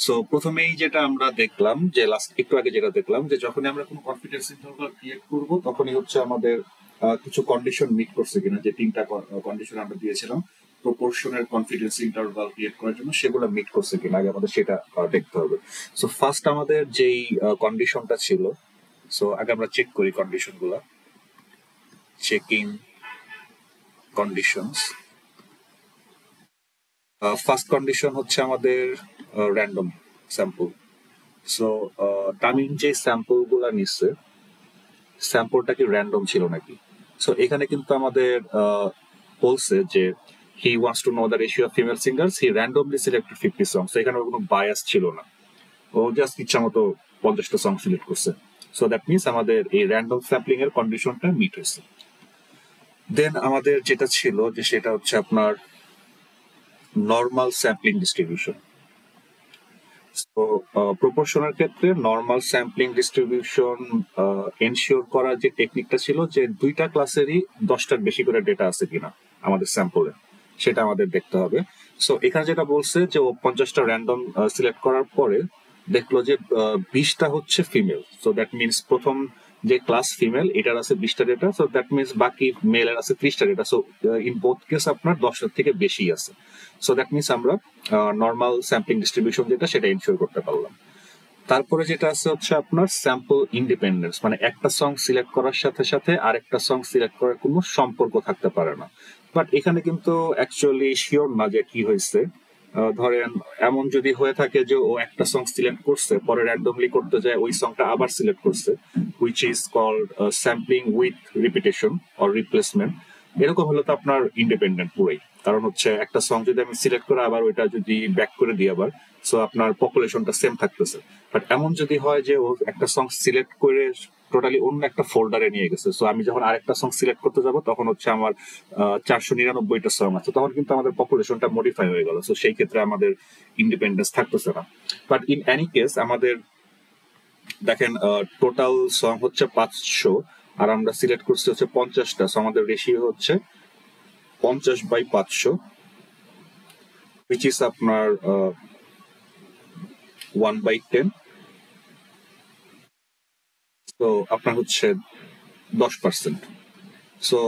সো প্রথমেই যেটা আমরা দেখলাম যে একটু আগে যেটা দেখলাম যে যখনই আমরা কোনো কনফিডেন্স ইন্টারভাল ক্রিয়েট করব তখনই হচ্ছে আমাদের কিছু কন্ডিশন মিট করছে কিনা, যে 3টা কন্ডিশন আমরা দিয়েছিলাম প্রপোর্শনের কনফিডেন্স ইন্টারভাল ক্রিয়েট করার জন্য, সেগুলো মিট করছে কিনা আগে আমাদের সেটা দেখতে হবে। সো ফার্স্ট আমাদের যেই কন্ডিশনটা ছিল, সো আগে আমরা চেক করি কন্ডিশনগুলো। Checking conditions. ফার্স্ট কন্ডিশন হচ্ছে আমাদের র্যান্ডম স্যাম্পল। সো তামিম যে স্যাম্পল গুলা নিচ্ছে, স্যাম্পলটা কি র্যান্ডম ছিল নাকি? সো এখানে কিন্তু আমাদের বলছে যে he wants to know the ratio of female singers, he randomly selected 50 song. So এখানে কোনো বায়াস ছিল না, ও জাস্ট ইচ্ছা মতো 50টা সং সিলেক্ট করছে। সো দ্যাট মিনস আমাদের এই র্যান্ডম স্যাম্পলিং এর কন্ডিশনটা মিট হয়েছে। দেন আমাদের যেটা ছিল যে সেটা হচ্ছে আপনার নর্মাল স্যাম্পলিং ডিস্ট্রিবিউশন। তো প্রপোর্শনের ক্ষেত্রে নর্মাল স্যাম্পলিং ডিস্ট্রিবিউশন এনশিওর করার যে টেকনিকটা ছিল যে 2টা ক্লাসেরই 10টার বেশি করে ডেটা আছে কিনা আমাদের স্যাম্পলে, সেটা আমাদের দেখতে হবে। সো এখানে যেটা বলছে যে ও 50টা র্যান্ডম সিলেক্ট করার পরে দেখলো যে 20টা হচ্ছে ফিমেল। সো দ্যাট মিনস প্রথম যে ক্লাস ফিমেল এটার আছে 20টা ডেটা, সো দ্যাট মিনস বাকি মেলের আছে 30টা data. So in both case আপনার 10টার থেকে বেশি আছে। সো দ্যাট মিনস আমরা নর্মাল স্যাম্পলিং ডিস্ট্রিবিউশন যেটা সেটা এনশিওর করতে পারলাম। তারপরে যেটা আছে হচ্ছে আপনার স্যাম্পল ইন্ডিপেন্ডেন্স, মানে একটা সং সিলেক্ট করার সাথে সাথে আরেকটা সং সিলেক্ট করার কোনো সম্পর্ক থাকতে পারে না। বাট এখানে কিন্তু অ্যাকচুয়ালি শিওর না যে কি হয়েছে। ধরেন এমন যদি হয়ে থাকে যে ও একটা সং সিলেক্ট করছে, পরে র্যান্ডমলি করতে যায় ওই সংটা আবার সিলেক্ট করছে, which is called sampling with repetition or replacement, এরকম হলে তো আপনার ইন্ডিপেন্ডেন্ট পুরোই। কারণ হচ্ছে একটা সং যদি আমি সিলেক্ট করে আবার ওইটা যদি ব্যাক করে দিই আবার, সো আপনার পপুলেশনটা সেম থাকতেছে। বাট এমন যদি হয় যে ও একটা সং সিলেক্ট করে টোটালি অন্য একটা ফোল্ডারে নিয়ে গেছে, সো আমি যখন আরেকটা সং সিলেক্ট করতে যাব তখন হচ্ছে আমার 499টা সং আছে, তখন কিন্তু আমাদের পপুলেশনটা মডিফাই হয়ে গেল। সো সেই ক্ষেত্রে আমাদের ইন্ডিপেন্ডেন্স থাকতেছে না। বাট ইন এনি কেস আমাদের দেখেন টোটাল সং হচ্ছে 500 আর আমরা সিলেক্ট করছি হচ্ছে 50টা। সো আমাদের রেশিও হচ্ছে 50/500, which is আপনার 1/10। তো আপনার হচ্ছে 10%। সো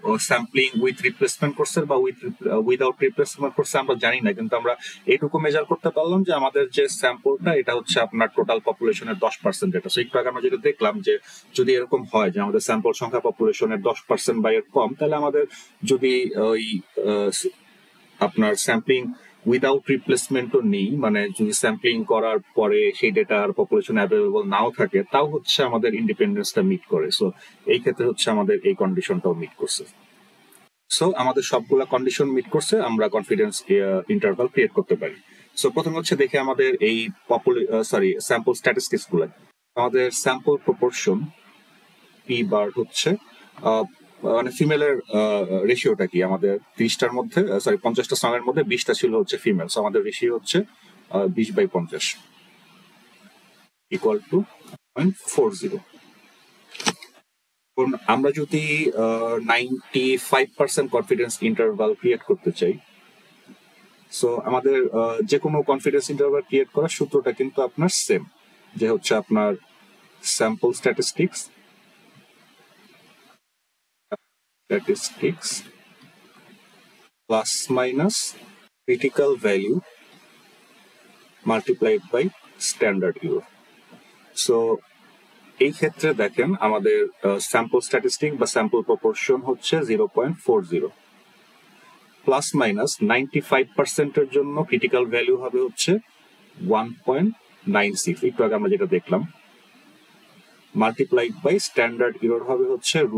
ও স্যাম্পলিং উইথ রিপ্লেসমেন্ট করছে বা উইদাউট রিপ্লেসমেন্ট করছে আমরা জানি না, কিন্তু আমরা এইটুকু মেজার করতে পারলাম যে আমাদের যে স্যাম্পলটা এটা হচ্ছে আপনার টোটাল পপুলেশনের 10% এটা। সো একটু আগে আমরা যেটা দেখলাম যে যদি এরকম হয় যে আমাদের স্যাম্পল সংখ্যা পপুলেশনের 10% বা এর কম, তাহলে আমাদের যদি ওই আপনার স্যাম্পলিং উইদাউট রিপ্লেসমেন্টও নেই, মানে যদি স্যাম্পলিং করার পরে সেই ডেটা আর পপুলেশন অ্যাভেলেবল নাও থাকে, তাও হচ্ছে আমাদের ইন্ডিপেন্ডেন্সটা মিট করে। সো এই ক্ষেত্রে হচ্ছে আমাদের এই কন্ডিশনটাও মিট করছে। সো আমাদের সবগুলা কন্ডিশন মিট করছে, আমরা কনফিডেন্স ইন্টারভাল ক্রিয়েট করতে পারি। সো প্রথমে হচ্ছে দেখে আমাদের এই স্যাম্পল স্ট্যাটিস্টিক্স গুলো। আমাদের স্যাম্পল প্রপোর্শন পি বার হচ্ছে মানে ফিমেলের রেশিওটা কি, আমাদের 30টার মধ্যে 50টা সং এর মধ্যে 20টা ছিল হচ্ছে ফিমেল। সো আমাদের রেশিও হচ্ছে 20/50 ইকুয়াল টু 0.40। আমরা যদি 95% কনফিডেন্স ইন্টারভাল ক্রিয়েট করতে চাই, সো আমাদের যে কোনো কনফিডেন্স ইন্টারভাল ক্রিয়েট করার সূত্রটা কিন্তু আপনার সেম, যে হচ্ছে আপনার sample statistics plus minus critical value multiplied by standard error. So এই ক্ষেত্রে দেখেন আমাদের স্যাম্পল স্ট্যাটিস্টিক বা স্যাম্পল প্রপোর্শন হচ্ছে 0.40, প্লাস মাইনাস 95%-এর জন্য ক্রিটিক্যাল ভ্যালু হবে হচ্ছে 1.96, একটু আগে আমরা যেটা দেখলাম, মাল্টিপ্লাইড বাই স্ট্যান্ডার্ড ইরর হবে হচ্ছে √।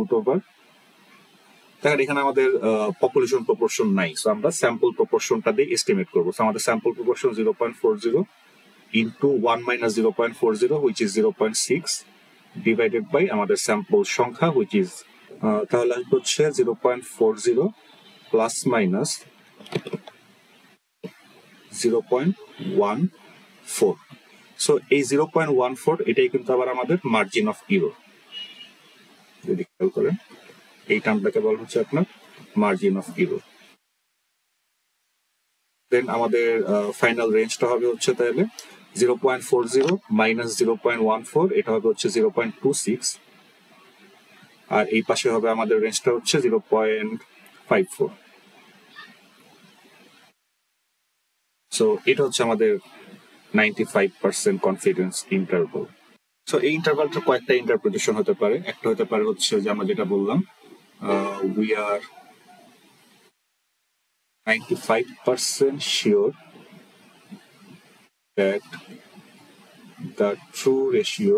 দেখেন এখানে আমাদের পপুলেশন প্রপোর্শন নাই, সো আমরা স্যাম্পল প্রপোর্শনটা দিয়ে এস্টিমেট করবো। সো আমাদের sample proportion 0.40 into 1 minus 0.40 which is 0.6 divided by আমাদের স্যাম্পল সংখ্যা হুইচ ইজ তাহলে হচ্ছে 0.40 প্লাস মাইনাস 0.14। সো এই 0.14 এটাই কিন্তু আবার আমাদের মার্জিন অফ ইরর। যদি খেয়াল করেন এই টার্মটাকে বলা হচ্ছে আপনার মার্জিন অফ ইরর। দেন আমাদের ফাইনাল রেঞ্জটা হবে হচ্ছে তাহলে 0.40 মাইনাস 0.14, এটা হবে হচ্ছে 0.26, আর এই পাশে হবে আমাদের রেঞ্জটা হচ্ছে 0.54। সো এটা হচ্ছে আমাদের 95% কনফিডেন্স ইন্টারভাল। সো এই ইন্টারভালটা কয়েকটা ইন্টারপ্রিটেশন হতে পারে। একটা হতে পারে হচ্ছে যে আমরা যেটা বললাম, we are 95% sure that the true ratio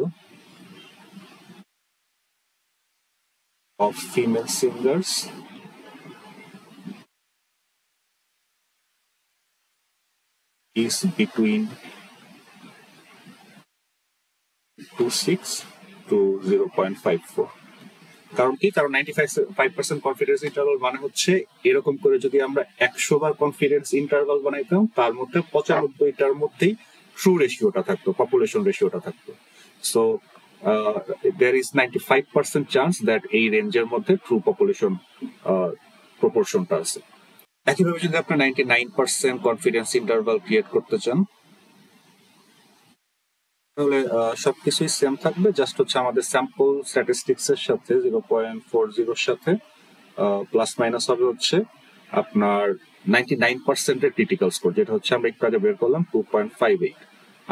of female singers is between 0.26 to 0.54। কারণ কি, কারণ 95% কনফিডেন্স ইন্টারভাল মানে হচ্ছে এরকম করে যদি আমরা 100 বার কনফিডেন্স ইন্টারভাল বানাইতাম, তার মধ্যে 95টার মধ্যেই ট্রু রেশিওটা থাকতো, পপুলেশন রেশিওটা থাকতো। So there is 95% chance that এই রেঞ্জের মধ্যে ট্রু পপুলেশন প্রপোর্শনটা আছে। একইভাবে যদি আপনি 99% কনফিডেন্স ইন্টারভাল ক্রিয়েট করতে চান, তাহলে সবকিছুই সেম থাকবে, জাস্ট হচ্ছে আমাদের স্যাম্পল স্ট্যাটিস্টিক্স এর সাথে 0.40 সাথে প্লাস মাইনাস হবে হচ্ছে আপনার 99% এর ক্রিটিক্যাল স্কোর, যেটা হচ্ছে আমরা একটু আগে বের করলাম 2.58,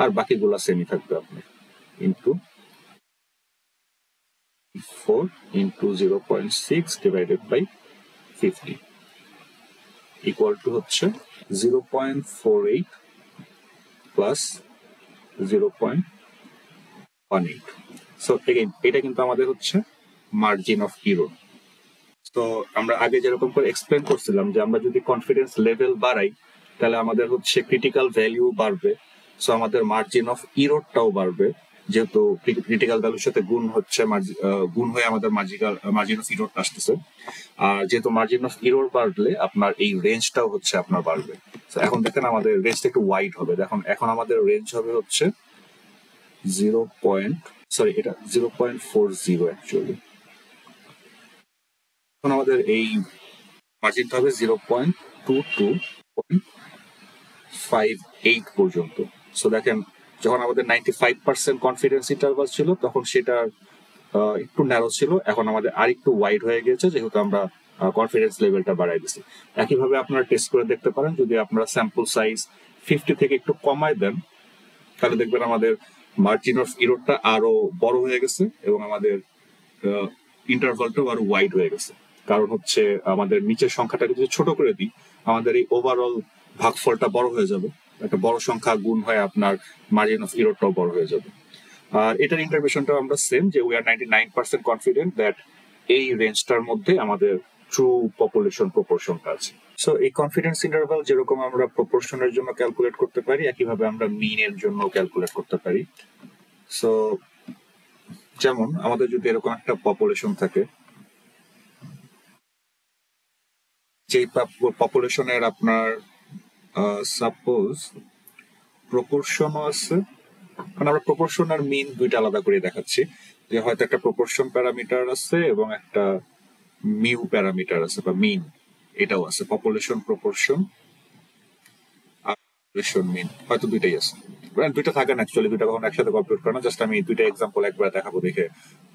আর বাকিগুলা সেমই থাকবে আপনার into 4 into 0.6 divided by 50 equal to হচ্ছে 0.48 প্লাস 0.18। সো এগেইন এটা কিন্তু আমাদের হচ্ছে মার্জিন অফ ইরর। তো আমরা আগে যেরকম করে এক্সপ্লেন করছিলাম যে আমরা যদি কনফিডেন্স লেভেল বাড়াই তাহলে আমাদের হচ্ছে ক্রিটিক্যাল ভ্যালু বাড়বে, সো আমাদের মার্জিন অফ ইররটাও বাড়বে, যেহেতু ক্রিটিক্যাল ভ্যালুর সাথে গুণ হয়ে আমাদের মার্জিন অফ ইররটা আসতেছে। আর যেহেতু মার্জিন অফ ইরর বাড়লে আপনার এই রেঞ্জটাও হচ্ছে আপনার বাড়বে। তো এখন দেখেন আমাদের রেঞ্জটা একটু ওয়াইড হবে। দেখুন এখন আমাদের রেঞ্জ হবে হচ্ছে 0.40 অ্যাকচুয়ালি। এখন আমাদের এই মার্জিনটা হবে 0.22.58 পর্যন্ত। সো দেখেন যখন আমাদের 95% কনফিডেন্স ইন্টারভাল ছিল তখন সেটা একটু ন্যারো ছিল, এখন আমাদের আর একটু ওয়াইড হয়ে গেছে যেহেতু আমরা কনফিডেন্স লেভেলটা বাড়াই দিচ্ছি। একইভাবে আপনারা টেস্ট করে দেখতে পারেন, যদি আপনারা স্যাম্পল সাইজ 50 থেকে একটু কমায় দেন তাহলে দেখবেন আমাদের মার্জিন অফ ইররটা আরো বড় হয়ে গেছে এবং আমাদের ইন্টারভালটাও আরো ওয়াইড হয়ে গেছে। কারণ হচ্ছে আমাদের নিচের সংখ্যাটাকে যদি ছোট করে দিই, আমাদের এই ওভারঅল ভাগফলটা বড় হয়ে যাবে, একটা বড় সংখ্যা গুণ হয়ে আপনার মার্জিন অফ ইররটাও বড় হয়ে যাবে। আর এটার ইন্টারপ্রিটেশনটাও আমরা সেম, যে উই আর 99% কনফিডেন্ট দ্যাট এই রেঞ্জটার মধ্যে আমাদের ট্রু পপুলেশন প্রপোর্শনটা আছে। সো এই কনফিডেন্স ইন্টারভাল যেরকম আমরা প্রপোর্শনের জন্য ক্যালকুলেট করতে পারি, একইভাবে আমরা মিনের জন্য ক্যালকুলেট করতে পারি। সো যেমন আমাদের যদি এরকম একটা পপুলেশন থাকে, যে পপুলেশনের আপনার সাপোজ প্রপোর্শনও আছে, মানে আমরা প্রপোর্শন আর মিন দুইটা আলাদা করে দেখাচ্ছি, যে হয়তো একটা প্রপোর্শন প্যারামিটার আছে এবং একটা মিউ প্যারামিটার আছে বা মিন, এটাও আছে। পপুলেশন প্রপোর্শন আর পপুলেশন মিন হয়তো দুইটাই আছে, দুইটা থাকে না অ্যাকচুয়ালি, দুইটা কখন একসাথে কম্পিউট করে না, জাস্ট আমি দুইটা এক্সাম্পল একবার দেখাবো দেখে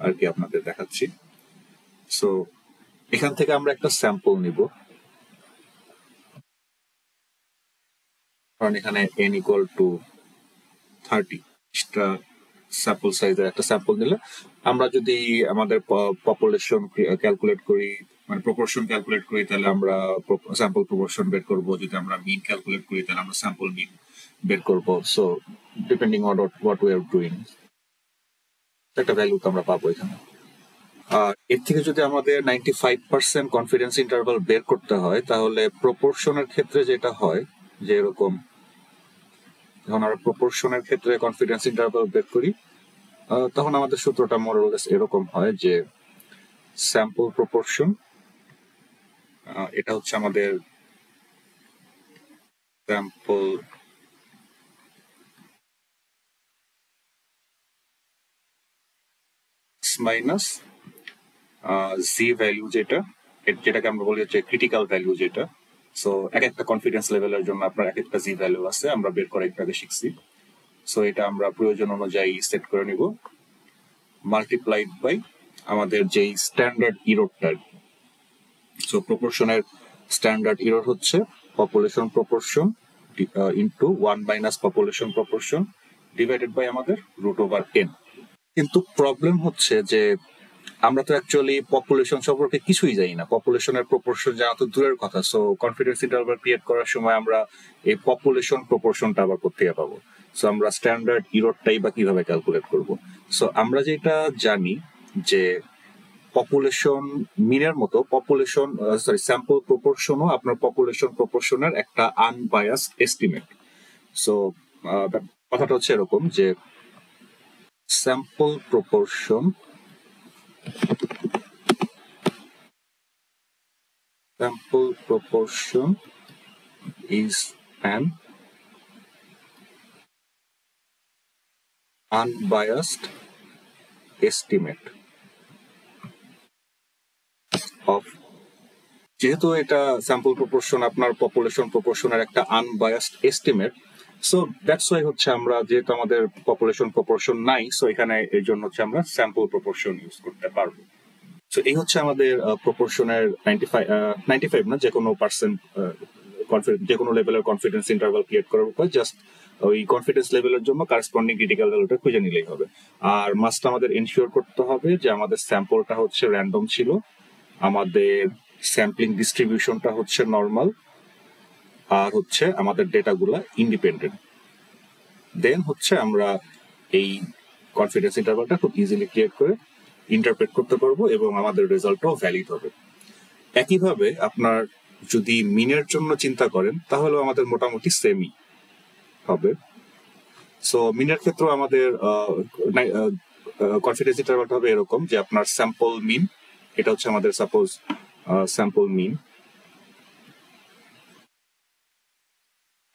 আর কি আপনাদের দেখাচ্ছি। সো এখান থেকে আমরা একটা স্যাম্পল নিব, কারণ এখানে n ইকুয়াল টু 30 স্যাম্পল সাইজের একটা স্যাম্পল নিলে আমরা যদি আমাদের পপুলেশন ক্যালকুলেট করি, মানে প্রপোর্শন ক্যালকুলেট করি, তাহলে আমরা স্যাম্পল প্রপোর্শন বের করবো। যদি আমরা মিন ক্যালকুলেট করি তাহলে আমরা স্যাম্পল মিন বের করবো। So depending on what we are doing, একটা ভ্যালু তো আমরা পাবো এখানে। আর এর থেকে যদি আমাদের 95% কনফিডেন্স ইন্টারভাল বের করতে হয়, তাহলে প্রপোর্শনের ক্ষেত্রে যেটা হয়, যে এরকম যখন আমরা প্রপোর্শনের ক্ষেত্রে কনফিডেন্স ইন্টারভাল বের করি, তখন আমাদের সূত্রটা মোরলেস এরকম হয় যে স্যাম্পল প্রপোর্শন, এটা হচ্ছে আমাদের স্যাম্পল মাইনাস জি ভ্যালু, যেটাকে আমরা বলি হচ্ছে ক্রিটিক্যাল ভ্যালু যেটা। সো এক একটা কনফিডেন্স লেভেলের জন্য আপনার এক একটা জি ভ্যালু আছে, আমরা বের করা একটু আগে শিখছি। সো এটা আমরা প্রয়োজন অনুযায়ী সেট করে নিব, মাল্টিপ্লাইড বাই আমাদের যেই স্ট্যান্ডার্ড ইররটা। সো প্রপোর্শনের স্ট্যান্ডার্ড ইরর হচ্ছে population proportion into 1 minus population proportion divided by আমাদের √n। কিন্তু প্রবলেম হচ্ছে যে আমরা তো অ্যাকচুয়ালি পপুলেশন সম্পর্কে কিছুই জানি না, পপুলেশনের প্রপোর্শন জানা তো দূরের কথা। সো কনফিডেন্স ইন্টারভাল ক্রিয়েট করার সময় আমরা এই পপুলেশন প্রপোর্শনটা আবার কোত্থেকে পাবো? সো আমরা স্ট্যান্ডার্ড ইররটাই বা কিভাবে ক্যালকুলেট করব? সো আমরা যেটা জানি যে পপুলেশন মিনের মতো স্যাম্পল প্রপোর্শনও আপনার পপুলেশন প্রপোর্শনের একটা আনবায়াসড এস্টিমেট। সো কথাটা হচ্ছে এরকম যে sample proportion is an unbiased estimate of, যেহেতু এটা স্যাম্পল প্রপোর্শন আপনার পপুলেশন প্রপোর্শনের একটা unbiased estimate, so that's why হচ্ছে আমরা, যেহেতু আমাদের পপুলেশন প্রপোর্শন নাই, সো এখানে এর জন্য হচ্ছে আমরা স্যাম্পল প্রপোর্শন ইউজ করতে পারবো। সো এই হচ্ছে আমাদের প্রপোর্শনের 95 না, যে কোনো পার্সেন্ট, যে কোনো লেভেলের কনফিডেন্স ইন্টারভাল ক্রিয়েট করার উপর জাস্ট ওই কনফিডেন্স লেভেলের জন্য কারেসপন্ডিং ক্রিটিক্যাল ভ্যালুটা খুঁজে নিলেই হবে। আর মাস্ট আমাদের এনশিওর করতে হবে যে আমাদের স্যাম্পলটা হচ্ছে র্যান্ডম ছিল, আমাদের স্যাম্পলিং ডিস্ট্রিবিউশনটা হচ্ছে নর্মাল, আর হচ্ছে আমাদের ডেটাগুলা ইন্ডিপেন্ডেন্ট। দেন হচ্ছে আমরা এই কনফিডেন্স ইন্টারভালটা খুব ইজিলি ক্রিয়েট করে ইন্টারপ্রেট করতে পারবো এবং আমাদের রেজাল্টটাও ভ্যালিড হবে। একইভাবে আপনার যদি মিনের জন্য চিন্তা করেন, তাহলে আমাদের মোটামুটি সেমই হবে। সো মিনের ক্ষেত্রেও আমাদের কনফিডেন্স ইন্টারভালটা হবে এরকম যে আপনার স্যাম্পল মিন, এটা হচ্ছে আমাদের সাপোজ স্যাম্পল মিন,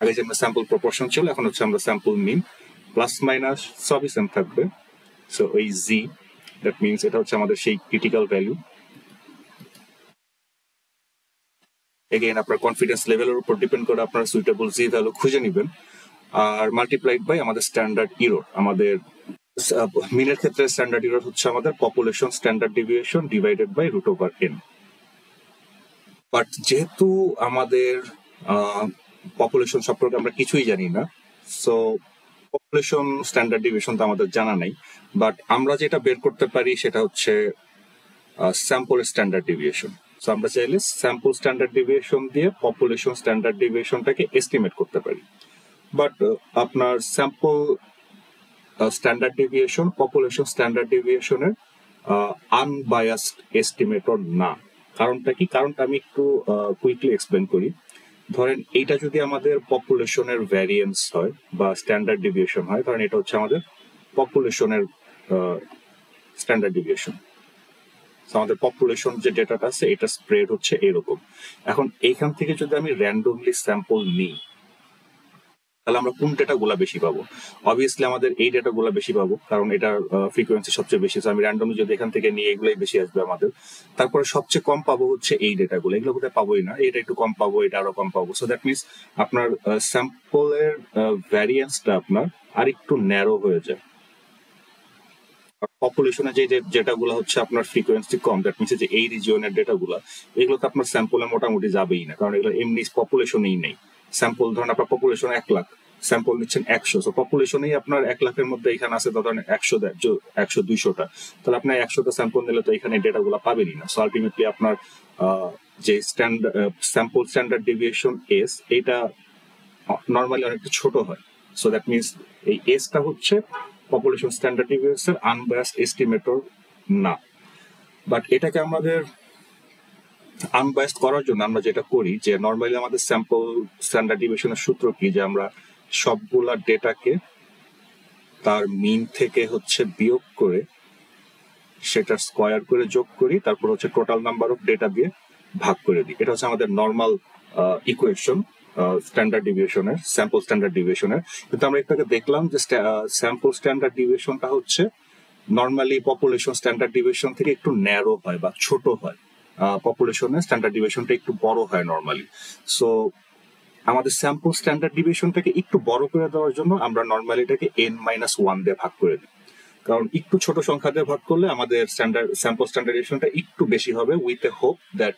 আগে যে আমরা স্যাম্পল প্রপোর্শন ছিল, এখন হচ্ছে আমরা স্যাম্পল মিন, প্লাস মাইনাস সবই সেম থাকবে। সো ওই জি, দ্যাট মিনস এটা হচ্ছে আমাদের সেই ক্রিটিক্যাল ভ্যালু। এগেইন আপনার কনফিডেন্স লেভেলের উপর ডিপেন্ড করে আপনার সুইটেবল জি ভ্যালু খুঁজে নেবেন, আর মাল্টিপ্লাইড বাই আমাদের স্ট্যান্ডার্ড ইরর। আমাদের মিনের ক্ষেত্রে স্ট্যান্ডার্ড ইরর হচ্ছে আমাদের population standard deviation divided by √n। But যেহেতু আমাদের পপুলেশন সম্পর্কে আমরা কিছুই জানি না, সো পপুলেশন স্ট্যান্ডার্ড ডিভিয়েশন তো আমাদের জানা নাই, বাট আমরা যেটা বের করতে পারি সেটা হচ্ছে স্যাম্পল স্ট্যান্ডার্ড ডিভিয়েশন। সো আমরা চাইলে স্যাম্পল স্ট্যান্ডার্ড ডেভিয়েশন দিয়ে পপুলেশন স্ট্যান্ডার্ড ডেভিয়েশনটাকে এস্টিমেট করতে পারি। বাট আপনার sample standard deviation population standard ডেভিয়েশনের আনবায়াসড এস্টিমেটর না। কারণটা কি? কারণটা আমি একটু কুইকলি এক্সপ্লেন করি। ধরেন এইটা যদি আমাদের পপুলেশনের ভ্যারিয়েন্স হয় বা স্ট্যান্ডার্ড ডেভিয়েশন হয়, কারণ এটা হচ্ছে আমাদের পপুলেশনের স্ট্যান্ডার্ড ডেভিয়েশন। আমাদের পপুলেশন যে ডেটাটা আছে এটা স্প্রেড হচ্ছে এরকম। এখন এইখান থেকে যদি আমি র্যান্ডমলি স্যাম্পল নিই, তাহলে আমরা কোন ডেটাগুলা বেশি পাবো? অবভিয়াসলি আমাদের এই ডেটাগুলা বেশি পাবো, কারণ এটার ফ্রিকোয়েন্সি সবচেয়ে বেশি। আমি র্যান্ডমলি যদি এখান থেকে নিই, এগুলাই বেশি আসবে আমাদের। তারপরে সবচেয়ে কম পাবো হচ্ছে এই ডেটাগুলো, এগুলো কোথায় পাবোই না। এটা একটু কম পাবো, এটা আরো কম পাবো। সো দ্যাট মিনস আপনার স্যাম্পলের ভ্যারিয়েন্সটা আপনার আর একটু ন্যারো হয়ে যায়। পপুলেশনে যে ডেটাগুলো হচ্ছে আপনার ফ্রিকোয়েন্সি কম, দ্যাট মিনস যে এই রিজিয়নের ডেটাগুলো, এগুলো তো আপনার স্যাম্পলে মোটামুটি যাবেই না, কারণ এগুলো এমনি পপুলেশনেই নেই। স্যাম্পল ধরেন আপনার পপুলেশন 1 লাখ, স্যাম্পল নিচ্ছেন 100, সো পপুলেশনেই আপনার 1 লাখের মধ্যে এখানে আছে ধরেন 100-200টা, তাহলে আপনার 100টা স্যাম্পল নিলে তো এখানে ডেটাগুলো পাবেনই না। সো আলটিমেটলি আপনার যে স্যাম্পল স্ট্যান্ডার্ড ডেভিয়েশন এস, এটা নর্মালি অনেকটা ছোট হয়। সো দ্যাট মিনস এই এসটা হচ্ছে পপুলেশন স্ট্যান্ডার্ড ডেভিয়েশনের আনবায়াসড এস্টিমেটর না। বাট এটাকে আমাদের আনবায়াসড করার জন্য আমরা যেটা করি, যে নর্মালি আমাদের স্যাম্পল স্ট্যান্ডার্ড ডেভিয়েশনের সূত্র কি, যে আমরা সবগুলা ডেটাকে তার মিন থেকে হচ্ছে বিয়োগ করে সেটা স্কোয়ার করে যোগ করি, তারপর হচ্ছে টোটাল নাম্বার অফ ডেটা দিয়ে ভাগ করে দিই। এটা হচ্ছে আমাদের নর্মাল ইকুয়েশন স্ট্যান্ডার্ড ডিভিয়েশনের, স্যাম্পল স্ট্যান্ডার্ড ডিভিয়েশনের। কিন্তু আমরা একটু আগে দেখলাম যে স্যাম্পল স্ট্যান্ডার্ড ডিভিয়েশনটা হচ্ছে নর্মালি পপুলেশন স্ট্যান্ডার্ড ডিভিয়েশন থেকে একটু ন্যারো হয় বা ছোট হয়। পপুলেশনের স্ট্যান্ডার্ড ডিভিয়েশনটা একটু বড় হয় নর্মালি। সো আমাদের স্যাম্পল স্ট্যান্ডার্ড ডিভিয়েশনটাকে একটু বড় করে দেওয়ার জন্য আমরা নর্মালি এটাকে n-1 দিয়ে ভাগ করে দিই, কারণ একটু ছোট সংখ্যা দিয়ে ভাগ করলে আমাদের স্যাম্পল স্ট্যান্ডার্ড ডিভিয়েশনটা একটু বেশি হবে, with a hope that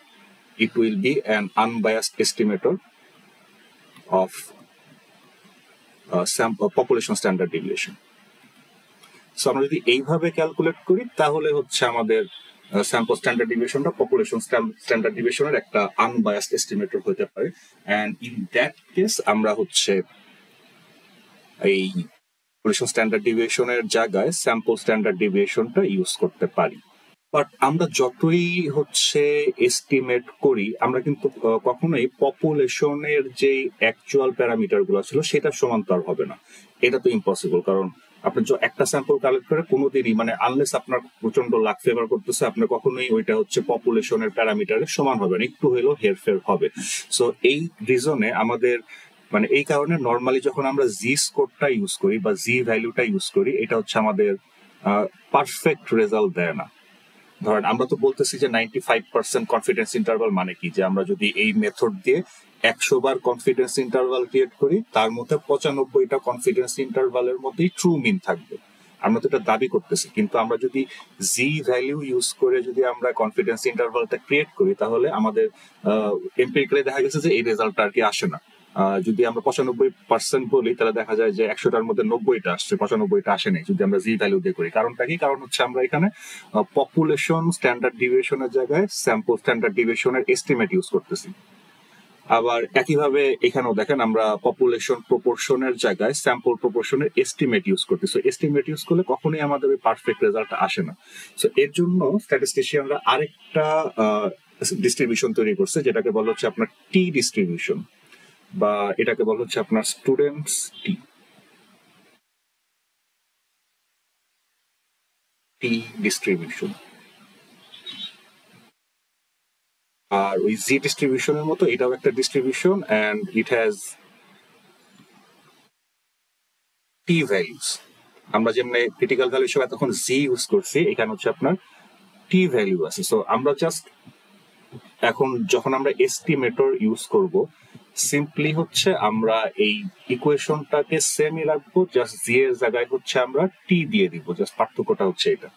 it will be an unbiased estimator of population standard deviation. So আমরা যদি এইভাবে ক্যালকুলেট করি, তাহলে হচ্ছে আমাদের স্যাম্পল স্ট্যান্ডার্ড ডিভিয়েশনটা পপুলেশন স্ট্যান্ডার্ড ডিভিয়েশনের একটা আনবায়াসড এস্টিমেটর হতে পারে। অ্যান্ড ইন দ্যাট কেস আমরা হচ্ছে এই পপুলেশন স্ট্যান্ডার্ড ডিভিয়েশনের জায়গায় স্যাম্পল স্ট্যান্ডার্ড ডিভিয়েশনটা ইউজ করতে পারি। বাট আমরা যতই হচ্ছে এস্টিমেট করি, আমরা কিন্তু কখনোই পপুলেশনের যে অ্যাকচুয়াল প্যারামিটার গুলো ছিল সেটা সমান্তরাল হবে না। এটা তো ইম্পসিবল, কারণ আপনি একটা স্যাম্পল কালেক্ট করে কোনোদিনই, মানে আনলেস আপনার প্রচন্ড লাক ফেভার করতেছে, আপনার কখনোই ওইটা হচ্ছে পপুলেশনের প্যারামিটারের সমান হবে না, একটু হলেও হেরফের হবে। সো এই রিজনে আমাদের, মানে এই কারণে নর্মালি যখন আমরা জি স্কোরটা ইউজ করি বা জি ভ্যালুটা ইউজ করি, এটা হচ্ছে আমাদের পারফেক্ট রেজাল্ট দেয় না। ধরেন আমরা তো বলতেছি যে 95% কনফিডেন্স ইন্টারভাল, মানে কি, যে আমরা যদি এই মেথড দিয়ে 100 বার কনফিডেন্স ইন্টারভাল ক্রিয়েট করি, তার মধ্যে 95টা কনফিডেন্স ইন্টারভালের মধ্যেই ট্রু মিন থাকবে। আমরা তো এটা দাবি করতেছি, কিন্তু আমরা যদি জি ভ্যালু ইউজ করে যদি আমরা কনফিডেন্স ইন্টারভালটা ক্রিয়েট করি, তাহলে আমাদের এমপিরিক্যালি দেখা গেছে যে এই রেজাল্টটা আর কি আসে না। যদি আমরা 95% বলি, তাহলে দেখা যায় যে 100টার মধ্যে 90টা আসছে, 95টা আসে নাই যদি আমরা জি ভ্যালু দিয়ে করি। কারণটা কি? কারণ হচ্ছে আমরা এখানে পপুলেশন স্ট্যান্ডার্ড ডিভিয়েশনের জায়গায় স্যাম্পল স্ট্যান্ডার্ড ডিভিয়েশনের এস্টিমেট ইউজ করতেছি। আবার একইভাবে এখানেও দেখেন আমরা পপুলেশন প্রপোর্শনের জায়গায় স্যাম্পল প্রপোর্শনের এস্টিমেট ইউজ করতেছি। এস্টিমেট ইউজ করলে কখনোই আমাদের ওই পারফেক্ট রেজাল্ট আসে না। সো এর জন্য স্ট্যাটিস্টিশিয়ানরা আরেকটা ডিস্ট্রিবিউশন তৈরি করছে, যেটাকে বলা হচ্ছে আপনার টি ডিস্ট্রিবিউশন, বা এটাকে বলা হচ্ছে আপনার স্টুডেন্টস টি ডিস্ট্রিবিউশন। আর ওই জি ডিস্ট্রিবিউশনের মতো এটাও একটা distribution, and it has T values. আমরা যেমনি ক্রিটিক্যাল ভ্যালু হিসেবে এতক্ষণ জি ইউজ করছি, এখানে হচ্ছে আপনার টি ভ্যালু আছে। সো আমরা জাস্ট এখন যখন আমরা এস্টিমেটর ইউজ করব, সিম্পলি হচ্ছে আমরা এই ইকুয়েশনটাকে সেমই রাখবো, জাস্ট জি এর জায়গায় হচ্ছে আমরা টি দিয়ে দিব। জাস্ট পার্থক্যটা হচ্ছে এটা।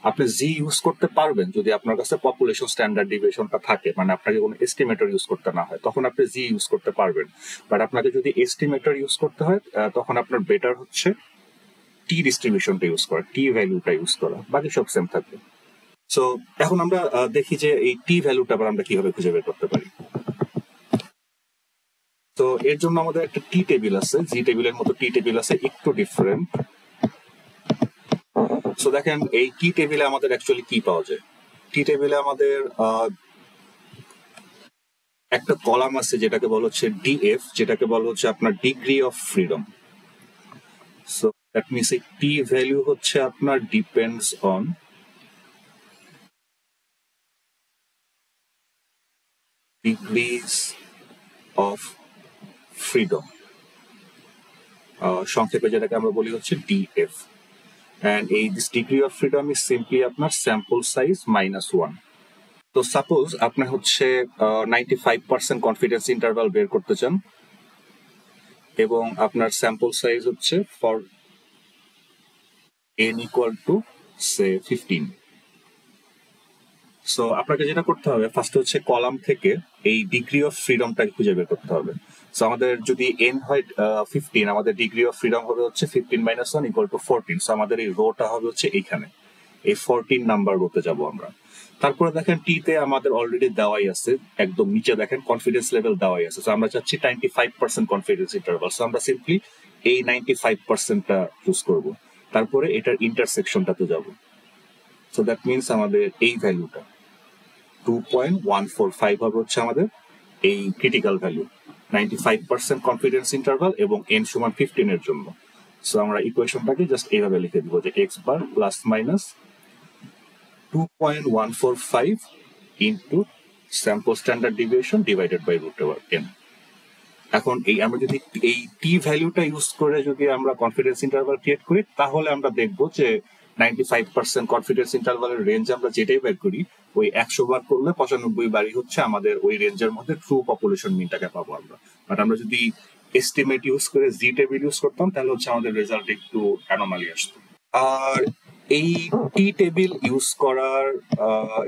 আপনি জি ইউজ করতে পারবেন যদি আপনার কাছে পপুলেশন স্ট্যান্ডার্ড ডিভিয়েশনটা থাকে, মানে আপনাকে কোনো এস্টিমেটর ইউজ করতে না হয়, তখন আপনি জি ইউজ করতে পারবেন। বাট আপনাকে যদি এস্টিমেটর ইউজ করতে হয়, তখন আপনার বেটার হচ্ছে টি ডিস্ট্রিবিউশনটা ইউজ করা, টি ভ্যালুটা ইউজ করা, বাকি সব সেম থাকবে। সো এখন আমরা দেখি যে এই টি ভ্যালুটা আবার আমরা কিভাবে খুঁজে বের করতে পারি। তো এর জন্য আমাদের একটা টি টেবিল আছে, জি টেবিলের মতো টি টেবিল আছে, একটু ডিফারেন্ট। সো দেখেন এই টি টেবিলে আমাদের অ্যাকচুয়ালি কি পাওয়া যায়। টি টেবিলে আমাদের একটা কলাম আছে যেটাকে বলা হচ্ছে ডিএফ, যেটাকে বলা হচ্ছে আপনার degree of freedom. So that means এই টি ভ্যালু হচ্ছে আপনার depends on degrees of freedom, সংক্ষেপে যেটাকে আমরা বলি হচ্ছে DF. and this degree of freedom is simply আপনার sample size -1. তো সাপোজ আপনি হচ্ছে 95% কনফিডেন্স ইন্টারভাল বের করতে চান এবং আপনার স্যাম্পল সাইজ হচ্ছে for n equal to say 15. So আপনাকে যেটা করতে হবে ফার্স্ট হচ্ছে কলাম থেকে এই ডিগ্রি অফ ফ্রিডমটাকে খুঁজে বের করতে হবে। সো আমাদের যদি n হয় 15, আমাদের ডিগ্রি অফ ফ্রিডম হবে হচ্ছে 15 - 1 = 14। সো আমাদের এই রোটা হবে হচ্ছে এইখানে, এই 14 নাম্বার রোতে যাব আমরা। তারপরে দেখেন টি তে আমাদের অলরেডি দেওয়াই আছে, একদম নিচে দেখেন কনফিডেন্স লেভেল দেওয়াই আছে। সো আমরা চাচ্ছি 95% কনফিডেন্স ইন্টারভাল। সো আমরা সিম্পলি এই 95%টা চুজ করব। তারপরে এটার ইন্টারসেকশনটাতে যাব। সো দ্যাট মিনস আমাদের এই ভ্যালুটা 2.145 হবে হচ্ছে আমাদের এই ক্রিটিক্যাল ভ্যালু, 95% কনফিডেন্স ইন্টারভাল এবং n সমান 15 এর জন্য। সো আমরা ইকুয়েশনটাকে জাস্ট এইভাবে লিখে দিব যে x bar plus minus 2.145 into sample standard deviation divided by √n। এখন এই আমরা যদি এই টি ভ্যালুটা ইউজ করে যদি আমরা কনফিডেন্স ইন্টারভাল ক্রিয়েট করি, তাহলে আমরা দেখবো যে 95% কনফিডেন্স ইন্টারভালের রেঞ্জ আমরা যেটাই বের করি, ওই 100 বার করলে 95 বারই হচ্ছে আমাদের ওই রেঞ্জের মধ্যে ট্রু পপুলেশন মিনটাকে পাবো আমরা। বাট আমরা যদি এস্টিমেট ইউজ করে জি টেবিল ইউজ করতাম তাহলে হচ্ছে আমাদের রেজাল্ট একটু অ্যানোমালি আসতো। আর এই টি টেবিল ইউজ করার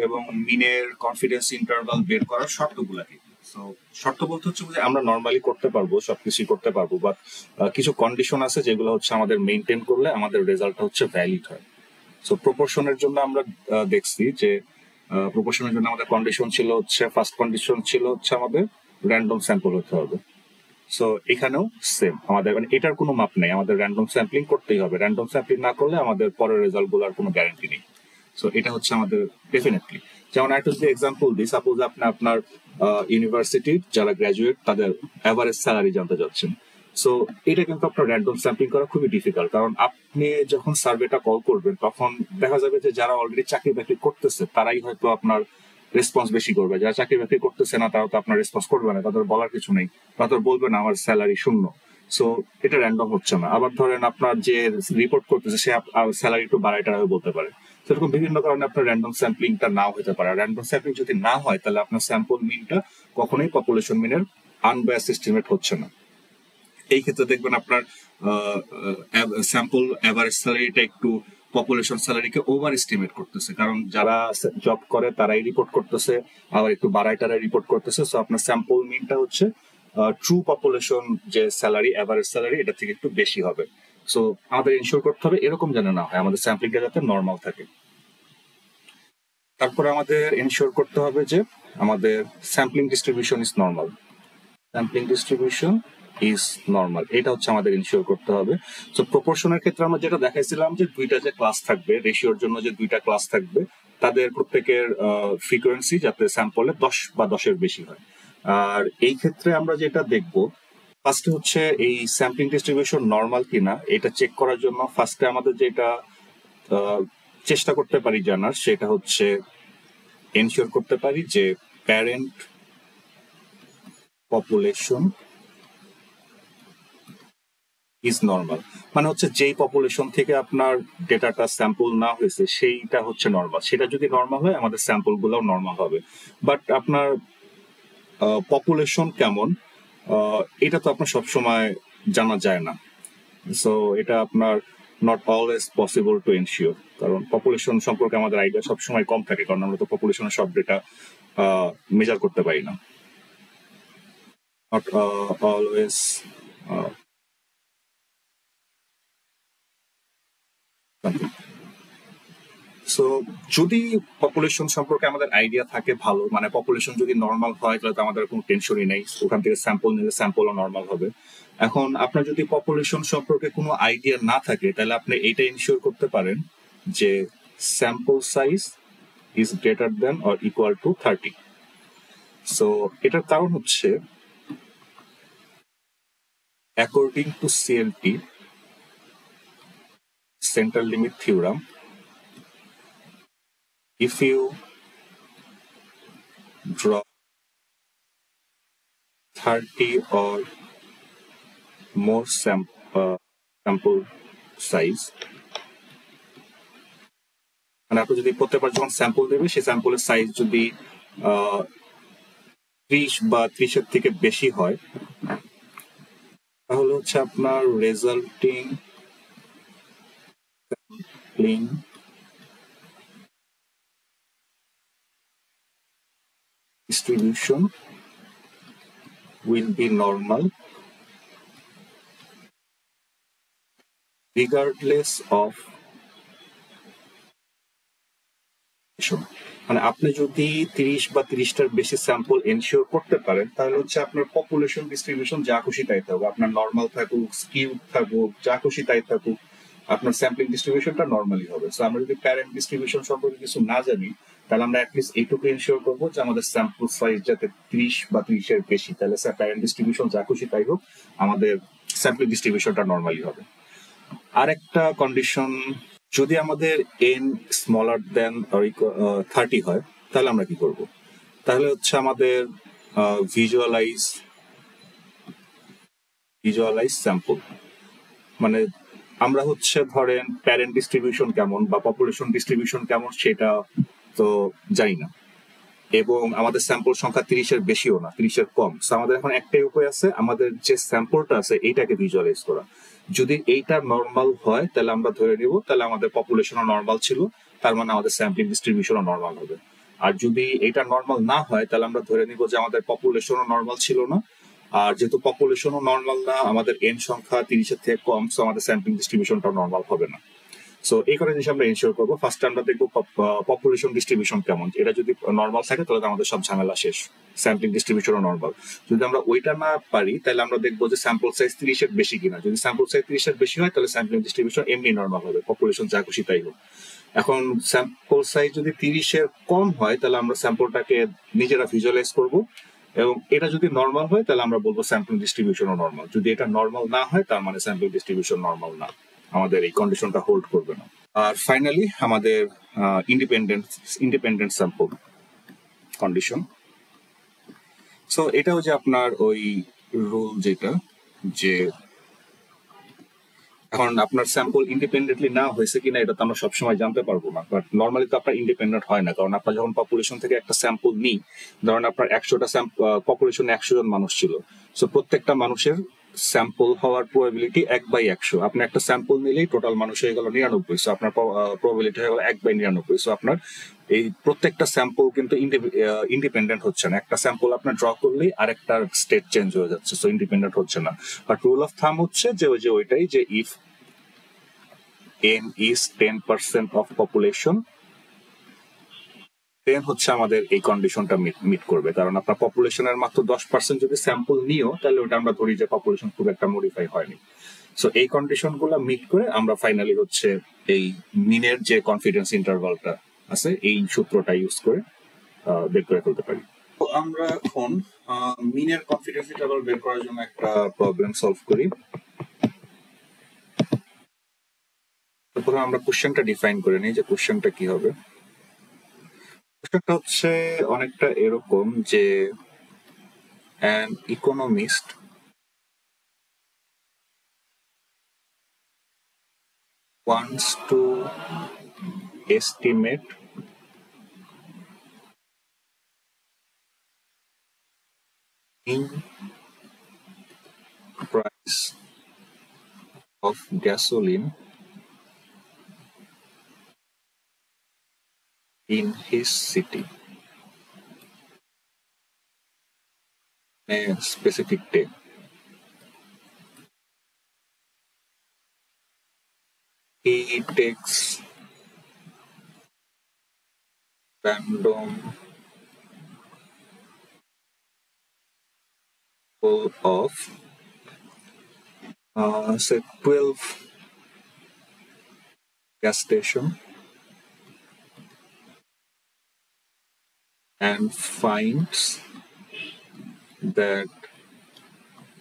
এবং মিনের কনফিডেন্স ইন্টারভাল বের করার শর্তগুলো কি? সো শর্ত বলতে হচ্ছে যে আমরা নর্মালি করতে পারবো, সবকিছুই করতে পারবো, বাট কিছু কন্ডিশন আছে যেগুলো হচ্ছে আমাদের মেনটেন করলে আমাদের রেজাল্টটা হচ্ছে ভ্যালিড হয়। সো প্রপোর্শনের জন্য আমরা দেখছি যে প্রপোর্শনের জন্য আমাদের কন্ডিশন ছিল হচ্ছে, ফার্স্ট কন্ডিশন ছিল হচ্ছে আমাদের র্যান্ডম স্যাম্পল হতে হবে। সো এখানেও সেম, আমাদের মানে এটার কোনো মাপ নেই, আমাদের র্যান্ডম স্যাম্পলিং করতেই হবে। র্যান্ডম স্যাম্পলিং না করলে আমাদের পরের রেজাল্ট গুলোর কোনো গ্যারান্টি নেই। সো এটা হচ্ছে আমাদের ডেফিনেটলি। যেমন একটা যদি এক্সাম্পল দিই, সাপোজ আপনি আপনার ইউনিভার্সিটির যারা গ্রাজুয়েট তাদের অ্যাভারেজ স্যালারি জানতে চাচ্ছেন। সো এটা কিন্তু আপনার র্যান্ডম স্যাম্পলিং করা খুবই ডিফিকাল্ট, কারণ আপনি যখন সার্ভেটা কল করবেন তখন দেখা যাবে যে যারা অলরেডি চাকরি বাকরি করতেছে তারাই হয়তো আপনার রেসপন্স বেশি করবে, যারা চাকরি বাকরি করতেছে না তারা তো আপনার রেসপন্স করবে না, তাদের বলার কিছু নেই, তারা তো বলবে না আমার স্যালারি শূন্য। সো এটা র্যান্ডম হচ্ছে না। আবার ধরেন আপনার যে রিপোর্ট করতেছে সে স্যালারি একটু বাড়াইটা বলতে পারে। সেরকম বিভিন্ন কারণে আপনার র্যান্ডম স্যাম্পলিংটা নাও হতে পারে। র্যান্ডম স্যাম্পলিং যদি না হয় তাহলে আপনার স্যাম্পল মিনটা কখনোই পপুলেশন মিনের আনবায়াসড এস্টিমেট হচ্ছে না। এই ক্ষেত্রে দেখবেন আপনার স্যাম্পল অ্যাভারেজ স্যালারিটা একটু পপুলেশন স্যালারিকে ওভার এস্টিমেট করতেছে, কারণ যারা জব করে তারাই রিপোর্ট করতেছে, আবার একটু বাড়াই তারাই রিপোর্ট করতেছে। সো আপনার স্যাম্পল মিনটা হচ্ছে ট্রু পপুলেশন যে স্যালারি, অ্যাভারেজ স্যালারি, এটা থেকে একটু বেশি হবে। সো আমাদের ইনশিওর করতে হবে এরকম যেন না হয়, আমাদের স্যাম্পলিংটা যাতে নর্মাল থাকে। তারপরে আমাদের ইনশিওর করতে হবে যে আমাদের sampling distribution is normal. Sampling distribution is normal, এটা হচ্ছে আমাদের ইনশিওর করতে হবে। সো প্রপোর্শনের ক্ষেত্রে আমরা যেটা দেখাইছিলাম যে দুইটা যে ক্লাস থাকবে, রেশিওর জন্য যে দুইটা ক্লাস থাকবে, তাদের প্রত্যেকের ফ্রিকোয়েন্সি যাতে স্যাম্পলে 10 বা 10-এর বেশি হয়। আর এই ক্ষেত্রে আমরা যেটা দেখব, ফার্স্টে হচ্ছে এই স্যাম্পলিং ডিস্ট্রিবিউশন নর্মাল কিনা এটা চেক করার জন্য ফার্স্টে আমাদের যেটা চেষ্টা করতে পারি জানার, সেটা হচ্ছে এনশিওর করতে পারি যে প্যারেন্ট পপুলেশন ইজ নর্মাল। মানে হচ্ছে যেই পপুলেশন থেকে আপনার ডেটাটা স্যাম্পল না হয়েছে সেইটা হচ্ছে নর্মাল। সেটা যদি নর্মাল হয় আমাদের স্যাম্পল গুলোও নর্মাল হবে। বাট আপনার পপুলেশন কেমন এটা তো আপনার সবসময় জানা যায় না। সো এটা আপনার not always possible to ensure, কারণ পপুলেশন সম্পর্কে আমাদের আইডিয়া সবসময় কম থাকে, কারণ আমরা তো পপুলেশনের সব ডেটা মেজার করতে পারি না। নট অলওয়েজ সো যদি পপুলেশন সম্পর্কে আমাদের আইডিয়া থাকে ভালো, মানে পপুলেশন যদি নর্মাল হয় তাহলে তো আমাদের কোনো টেনশনই নেই, ওখান থেকে স্যাম্পল নিলে স্যাম্পলও নর্মাল হবে। এখন আপনার যদি পপুলেশন সম্পর্কে কোনো আইডিয়া না থাকে তাহলে আপনি এইটা ইনশিওর করতে পারেন যে sample size is greater than or equal to 30। So এটার কারণ হচ্ছে according to CLT, centre limit theorem, if you draw 30 or more sample size, মানে আপনি যদি প্রত্যেকবার যখন স্যাম্পল দেবে সেই স্যাম্পলের সাইজ যদি 30 বা 30-এর থেকে বেশি হয় তাহলে হচ্ছে আপনার resulting sampling distribution will be normal regardless of, মানে আপনি যদি 30 বা 30টার বেশি স্যাম্পল এনশিওর করতে পারেন তাহলে হচ্ছে আপনার পপুলেশন ডিস্ট্রিবিউশন যা খুশি তাই থাকুক, আপনার নর্মাল থাকুক, স্কিউ থাকুক, যা খুশি তাই থাকুক, আপনার স্যাম্পলিং ডিস্ট্রিবিউশনটা নর্মালি হবে। সো আমরা যদি প্যারেন্ট ডিস্ট্রিবিউশন সম্পর্কে কিছু না জানি তাহলে আমরা অ্যাটলিস্ট এইটুকু এনশিওর করবো যে আমাদের স্যাম্পল সাইজ যাতে 30 বা 30-এর বেশি, তাহলে স্যার প্যারেন্ট ডিস্ট্রিবিউশন যা খুশি তাই হোক, আমাদের স্যাম্পলিং ডিস্ট্রিবিউশনটা নর্মালি হবে। আরেকটা কন্ডিশন, যদি আমাদের n স্মলার দেন 30 হয় তাহলে আমরা কি করব? তাহলে হচ্ছে আমাদের ভিজুয়ালাইজ স্যাম্পল, মানে আমরা হচ্ছে ধরেন প্যারেন্ট ডিস্ট্রিবিউশন কেমন বা পপুলেশন ডিস্ট্রিবিউশন কেমন সেটা তো জানি না, এবং আমাদের স্যাম্পল সংখ্যা 30-এর বেশিও না, 30-এর কম। আমাদের এখন একটাই উপায় আছে, আমাদের যে স্যাম্পলটা আছে এইটাকে ভিজুয়ালাইজ করা। যদি এইটা নর্মাল হয় তাহলে আমরা ধরে নিব তাহলে আমাদের পপুলেশনও নর্মাল ছিল, তার মানে আমাদের স্যাম্পলিং ডিস্ট্রিবিউশনও নর্মাল হবে। আর যদি এটা নর্মাল না হয় তাহলে আমরা ধরে নিব যে আমাদের পপুলেশনও নর্মাল ছিল না, আর যেহেতু পপুলেশনও নর্মাল না, আমাদের n সংখ্যা 30-এর থেকে কম, সো আমাদের স্যাম্পলিং ডিস্ট্রিবিউশনটাও নর্মাল হবে না। সো এই কটা জিনিস আমরা এনশিওর করবো। ফার্স্টে আমরা দেখবো পপুলেশন ডিস্ট্রিবিউশন কেমন, এটা যদি নর্মাল থাকে তাহলে আমাদের সব ঝামেলা শেষ, স্যাম্পলিং ডিস্ট্রিবিউশনও নর্মাল। যদি আমরা ওইটা না পারি তাহলে আমরা দেখবো যে স্যাম্পল সাইজ 30-এর বেশি কিনা, যদি স্যাম্পল সাইজ 30-এর বেশি হয় তাহলে স্যাম্পলিং ডিস্ট্রিবিউশন এমনি নর্মাল হবে, পপুলেশন যা খুশি তাই হোক। এখন স্যাম্পল সাইজ যদি 30-এর কম হয় তাহলে আমরা স্যাম্পলটাকে নিজেরা ভিজুয়ালাইজ করবো, এবং এটা যদি নর্মাল হয় তাহলে আমরা বলবো স্যাম্পল ডিস্ট্রিবিউশনও নর্মাল। যদি এটা নর্মাল না হয় তার মানে স্যাম্পল ডিস্ট্রিবিউশন নর্মাল না, আমাদের এই কন্ডিশনটা হোল্ড করবে না। আর ফাইনালি আমাদের ইন্ডিপেন্ডেন্ট স্যাম্পল কন্ডিশন। সো এটাও যে আপনার ওই রুল যেটা, যে এখন আপনার স্যাম্পল ইন্ডিপেন্ডেন্টলি না হয়েছে কিনা এটা তো আমরা সবসময় জানতে পারবো না, বাট নর্মালি তো আপনার ইন্ডিপেন্ডেন্ট হয় না, কারণ আপনার যখন পপুলেশন থেকে একটা স্যাম্পল নিই, ধরেন আপনার 100টা পপুলেশনে 100 জন মানুষ ছিল, সো প্রত্যেকটা মানুষের স্যাম্পল হওয়ার প্রবাবিলিটি 1/100। আপনি একটা স্যাম্পল নিলেই টোটাল মানুষ হয়ে গেল 99, সো আপনার প্রবাবিলিটি হয়ে গেল 1/99। সো আপনার এই প্রত্যেকটা স্যাম্পল কিন্তু ইন্ডিপেন্ডেন্ট হচ্ছে না, একটা স্যাম্পল আপনার ড্র করলেই আরেকটা স্টেট চেঞ্জ হয়ে যাচ্ছে, সো ইন্ডিপেন্ডেন্ট হচ্ছে না। বাট রুল অফ থাম হচ্ছে যে ওইটাই যে if n is 10% of population, দেন হচ্ছে আমাদের এই কন্ডিশনটা মিট করবে। কারণ আপনার পপুলেশনের মাত্র 10% যদি স্যাম্পল নিও তাহলে ওটা আমরা ধরি যে পপুলেশন খুব একটা মডিফাই হয়নি। সো এই কন্ডিশন গুলা মিট করে আমরা ফাইনালি হচ্ছে এই মিনের যে কনফিডেন্স ইন্টারভালটা আছে এই সূত্রটা ইউজ করে বের করে ফেলতে পারি। তো আমরা এখন মিনের কনফিডেন্স ইন্টারভাল বের করার জন্য একটা প্রবলেম সলভ করি। প্রথমে আমরা কোশ্চেনটা ডিফাইন করে নিই যে কোশ্চেনটা কি হবে। কোশ্চেনটা হচ্ছে অনেকটা এরকম যে an economist wants to estimate in price of gasoline in his city a specific day. He takes random of say 12 gas station and finds that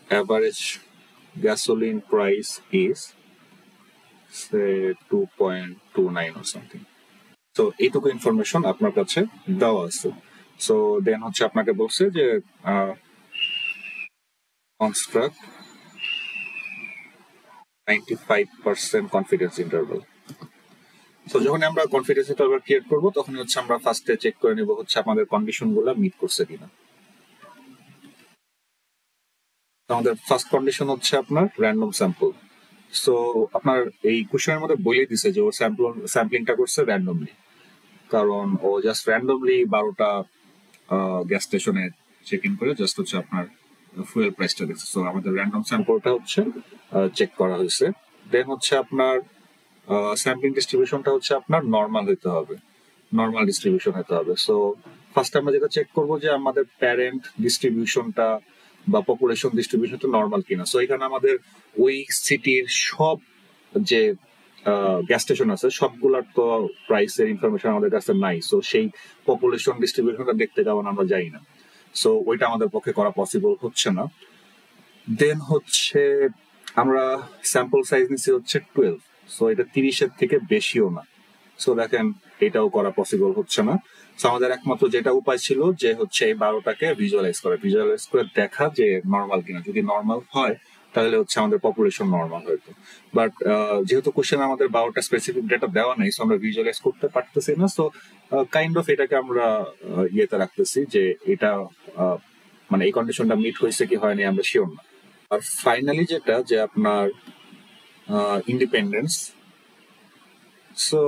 average gasoline price is say 2.29 or something. So এইটুকু information আপনার কাছে দেওয়া আছে। So then হচ্ছে আপনাকে বলছে যে construct 95% confidence interval. So যখন আমরা কনফিডেন্স ইন্টারভাল ক্রিয়েট করব তখন হচ্ছে আমরা ফার্স্টে চেক করে নেব হচ্ছে আমাদের কন্ডিশনগুলো মিট করছে কিনা। আমাদের ফার্স্ট কন্ডিশন হচ্ছে আপনার র্যান্ডম স্যাম্পল। সো আপনার এই কোশ্চেনের মধ্যে বলে দিছে যে ও স্যাম্পলিংটা করছে র্যান্ডমলি, কারণ ও জাস্ট র্যান্ডমলি 12টা গ্যাস স্টেশনে চেক ইন করে জাস্ট হচ্ছে আপনার ফুয়েল প্রাইসটা দিচ্ছে। সো আমাদের র্যান্ডম স্যাম্পলটা হচ্ছে চেক করা হয়েছে। দেন হচ্ছে আপনার স্যাম্পলিং ডিস্ট্রিবিউশনটা হচ্ছে আপনার নর্মাল হতে হবে, নর্মাল ডিস্ট্রিবিউশন হতে হবে। সো ফার্স্ট আমরা যেটা চেক করবো যে আমাদের প্যারেন্ট ডিস্ট্রিবিউশনটা বা পপুলেশন ডিস্ট্রিবিউশনটা নর্মাল কিনা। সো এখানে আমাদের ওই সিটির সব যে গ্যাস স্টেশন আছে সবগুলার তো প্রাইসের ইনফরমেশন আমাদের কাছে নাই। সো সেই পপুলেশন ডিস্ট্রিবিউশনটা দেখতে যাওয়ার আমরা যাই না। সো ওইটা আমাদের পক্ষে করা পসিবল হচ্ছে না। দেন হচ্ছে আমরা স্যাম্পল সাইজ নিচ্ছি হচ্ছে 12। সো এটা 30-এর থেকে বেশিও না। সো দেখেন এটাও করা পসিবল হচ্ছে না। সো আমাদের একমাত্র যেটা উপায় ছিল যে হচ্ছে এই 12টাকে ভিজুয়ালাইজ করে দেখা যে নর্মাল কিনা। যদি নর্মাল হয় তাহলে হচ্ছে আমাদের পপুলেশন নর্মাল হয়তো। বাট যেহেতু কোশ্চেন আমাদের 12টা স্পেসিফিক ডেটা দেওয়া নেই, সো আমরা ভিজুয়ালাইজ করতে পারতেছি না। সো কাইন্ড অফ এটাকে আমরা ইয়েতে রাখতেছি যে এটা মানে এই কন্ডিশনটা মিট হয়েছে কি হয়নি আমরা শিওর না। আর ফাইনালি যেটা যে আপনার ইন্ডিপেন্ডেন্স, সো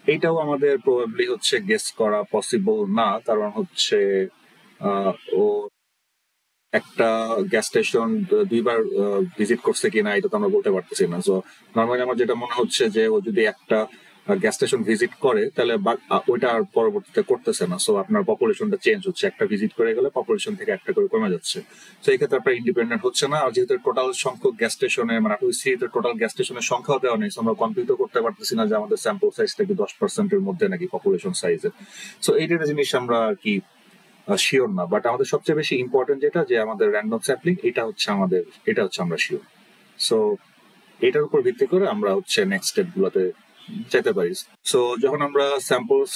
এইটাও আমাদের প্রবাবলি হচ্ছে গেস করা পসিবল না, কারণ হচ্ছে ও একটা গ্যাস স্টেশন 2বার ভিজিট করছে কিনা এটা তো আমরা বলতে পারতেছি না। সো নর্মালি আমার যেটা মনে হচ্ছে যে ও যদি একটা গ্যাস স্টেশন ভিজিট করে তাহলে ওইটা আর পরবর্তীতে করতেছে না। সো আপনার পপুলেশনটা চেঞ্জ হচ্ছে, একটা ভিজিট করে গেলে পপুলেশন থেকে একটা করে কমে যাচ্ছে। তো এই ক্ষেত্রে আপনার ইন্ডিপেন্ডেন্ট হচ্ছে না। আর যেহেতু টোটাল সংখ্যক গ্যাস স্টেশনে মানে ওই সিটিতে টোটাল গ্যাস স্টেশনের সংখ্যাও দেওয়া নেই, আমরা কম্পিউটও করতে পারতেছি না যে আমাদের স্যাম্পল সাইজটা কি 10%-এর মধ্যে নাকি পপুলেশন সাইজের। সো এই দুটো জিনিস আমরা আর কি শিওর না। বাট আমাদের সবচেয়ে বেশি ইম্পর্টেন্ট যেটা যে আমাদের র্যান্ডম স্যাম্পলিং, এটা হচ্ছে আমরা শিওর। সো এটার উপর ভিত্তি করে আমরা হচ্ছে নেক্সট স্টেপ গুলোতে যেতে পারি। সো যখন আমরা স্যাম্পলস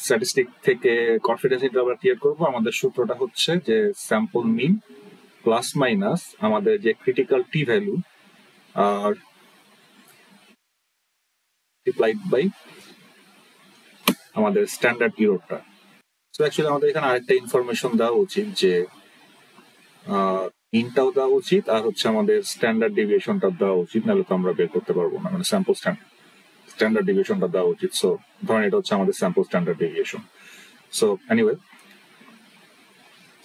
স্ট্যাটিস্টিক থেকে কনফিডেন্স ইন্টারভাল ক্রিয়েট করবো, আমাদের সূত্রটা হচ্ছে যে স্যাম্পল মিন প্লাস মাইনাস আমাদের যে ক্রিটিক্যাল টি ভ্যালু আর ডিপ্লাইড বাই আমাদের স্ট্যান্ডার্ড ইররটা। সো অ্যাকচুয়ালি আমাদের এখানে আরেকটা ইনফরমেশন দেওয়া উচিত যে মিনটাও দেওয়া উচিত আর হচ্ছে আমাদের স্ট্যান্ডার্ড ডেভিয়েশনটা দেওয়া উচিত, নাহলে তো আমরা বের করতে পারবো না। মানে স্যাম্পল স্ট্যান্ডার্ড ডেভিয়েশনটা দেওয়া উচিত। সো ধরেন এটা হচ্ছে আমাদের sample standard deviation. So anyway,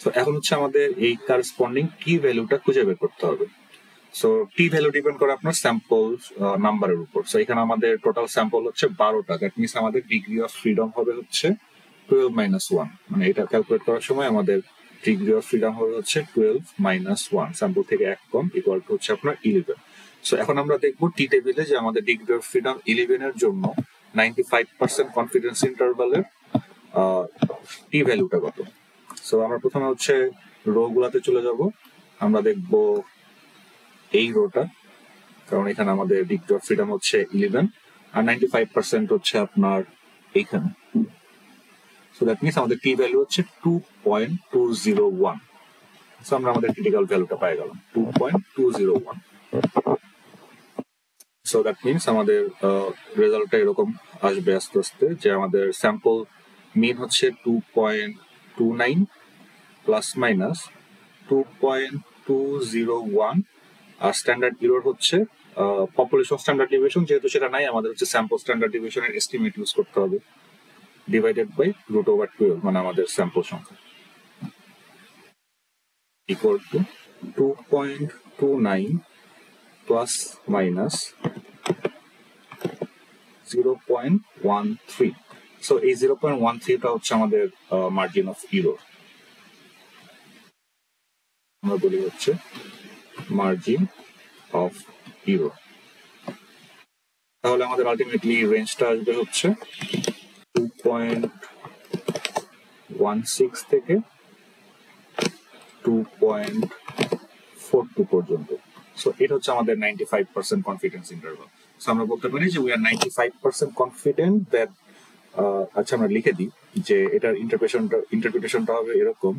so এখন হচ্ছে আমাদের এই কারেসপন্ডিং কি ভ্যালুটা খুঁজে বের করতে হবে। সো টি ভ্যালু ডিপেন্ড করে আপনার স্যাম্পল নাম্বারের উপর। সো এখানে আমাদের টোটাল স্যাম্পল হচ্ছে 12টা। দ্যাট মিনস আমাদের ডিগ্রি অফ ফ্রিডম হবে হচ্ছে 12-1। মানে এটা ক্যালকুলেট করার সময় আমাদের ডিগ্রি অফ ফ্রিডম হবে হচ্ছে 12-1। স্যাম্পল থেকে 1 কম ইকুয়াল টু হচ্ছে আপনার 11। সো এখন আমরা দেখবো টি টেবিলে যে আমাদের ডিগ্রি অফ ফ্রিডম 11 এর জন্য 95% কনফিডেন্স ইন্টারভালের টি ভ্যালুটা কত। সো আমরা প্রথমে হচ্ছে রো গুলাতে চলে যাব। আমরা দেখবো এই রোটা, কারণ এখানে আমাদের ডিগ্রি অফ ফ্রিডম হচ্ছে 11 আর 95% হচ্ছে আপনার এইখানে। সো দ্যাট মিনস আমাদের টি ভ্যালু হচ্ছে 2.201। সো আমরা আমাদের ক্রিটিক্যাল ভ্যালুটা পেয়ে গেলাম 2.201। সো দ্যাট মিনস আমাদের রেজাল্টটা এরকম আসবে আস্তে আস্তে যে আমাদের স্যাম্পল মিন হচ্ছে 2.29 প্লাস মাইনাস 2.201 আর স্ট্যান্ডার্ড ইরর হচ্ছে পপুলেশন স্ট্যান্ডার্ড ডিভিয়েশন, যেহেতু সেটা নাই আমাদের হচ্ছে স্যাম্পল স্ট্যান্ডার্ড ডিভিয়েশনের এস্টিমেট ইউজ করতে হবে ডিভাইডেড বাই √12 মানে আমাদের স্যাম্পল সংখ্যা equal to 2.29 plus minus 0.13। So এই 0.13টা হচ্ছে আমাদের মার্জিন অফ ইরর, আমরা বলি হচ্ছে মার্জিন অফ ইরর। তাহলে আমাদের আলটিমেটলি রেঞ্জটা আসবে হচ্ছে 2.16 থেকে 2.42 পর্যন্ত। সো এটা হচ্ছে আমাদের 95% কনফিডেন্স ইন্টারভাল। সো আমরা বলতে পারি যে উই আর 95% কনফিডেন্ট দ্যাট, আচ্ছা আমরা লিখে দিই যে এটার ইন্টারপ্রিটেশনটা হবে এরকম: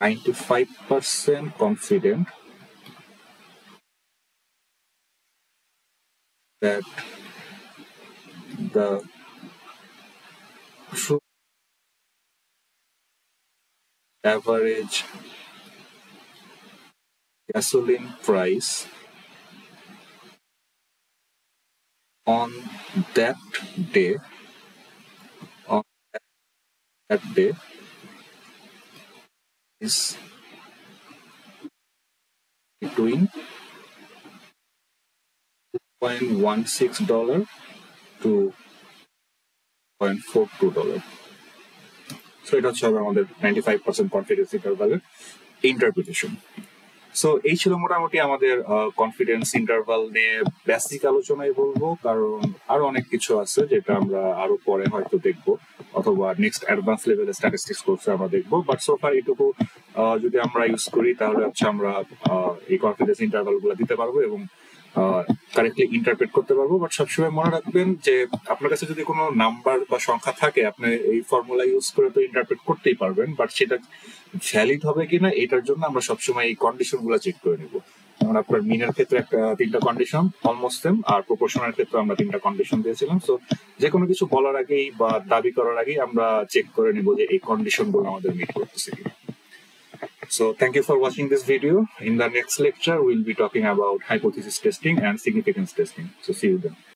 95% confident that the true average gasoline price on that day is between $2.16 to $2.42. So এটা হচ্ছে আমাদের 95% কনফিডেন্স ইন্টারভালের ইন্টারপ্রিটেশন। সো এই ছিল মোটামুটি আমাদের কনফিডেন্স ইন্টারভাল নিয়ে বেসিক আলোচনায় বলবো, কারণ আরো অনেক কিছু আছে যেটা আমরা আরো পরে হয়তো দেখবো, অথবা নেক্সট অ্যাডভান্স লেভেলের স্ট্যাটিস্টিক্স কোর্সে আমরা দেখবো। বাট সোফার এটুকু যদি আমরা ইউজ করি তাহলে হচ্ছে আমরা এই কনফিডেন্স ইন্টারভাল গুলো দিতে পারবো এবং কারেক্টলি ইন্টারপ্রেট করতে পারবো। বাট সবসময় মনে রাখবেন যে আপনার কাছে যদি কোনো নাম্বার বা সংখ্যা থাকে, আপনি এই ফর্মুলা ইউজ করে তো ইন্টারপ্রেট করতেই পারবেন, বাট সেটা ভ্যালিড হবে কিনা এটার জন্য আমরা সবসময় এই কন্ডিশন গুলো চেক করে নিব। যেমন আপনার মিনের ক্ষেত্রে একটা 3টা কন্ডিশন অলমোস্ট সেম, আর প্রপোর্শনের ক্ষেত্রে আমরা 3টা কন্ডিশন দিয়েছিলাম। সো যে কোনো কিছু বলার আগেই বা দাবি করার আগেই আমরা চেক করে নিব যে এই কন্ডিশন গুলো আমাদের মিট করতেছে কিনা। So thank you for watching this video. In the next lecture, we'll be talking about hypothesis testing and significance testing. So see you then.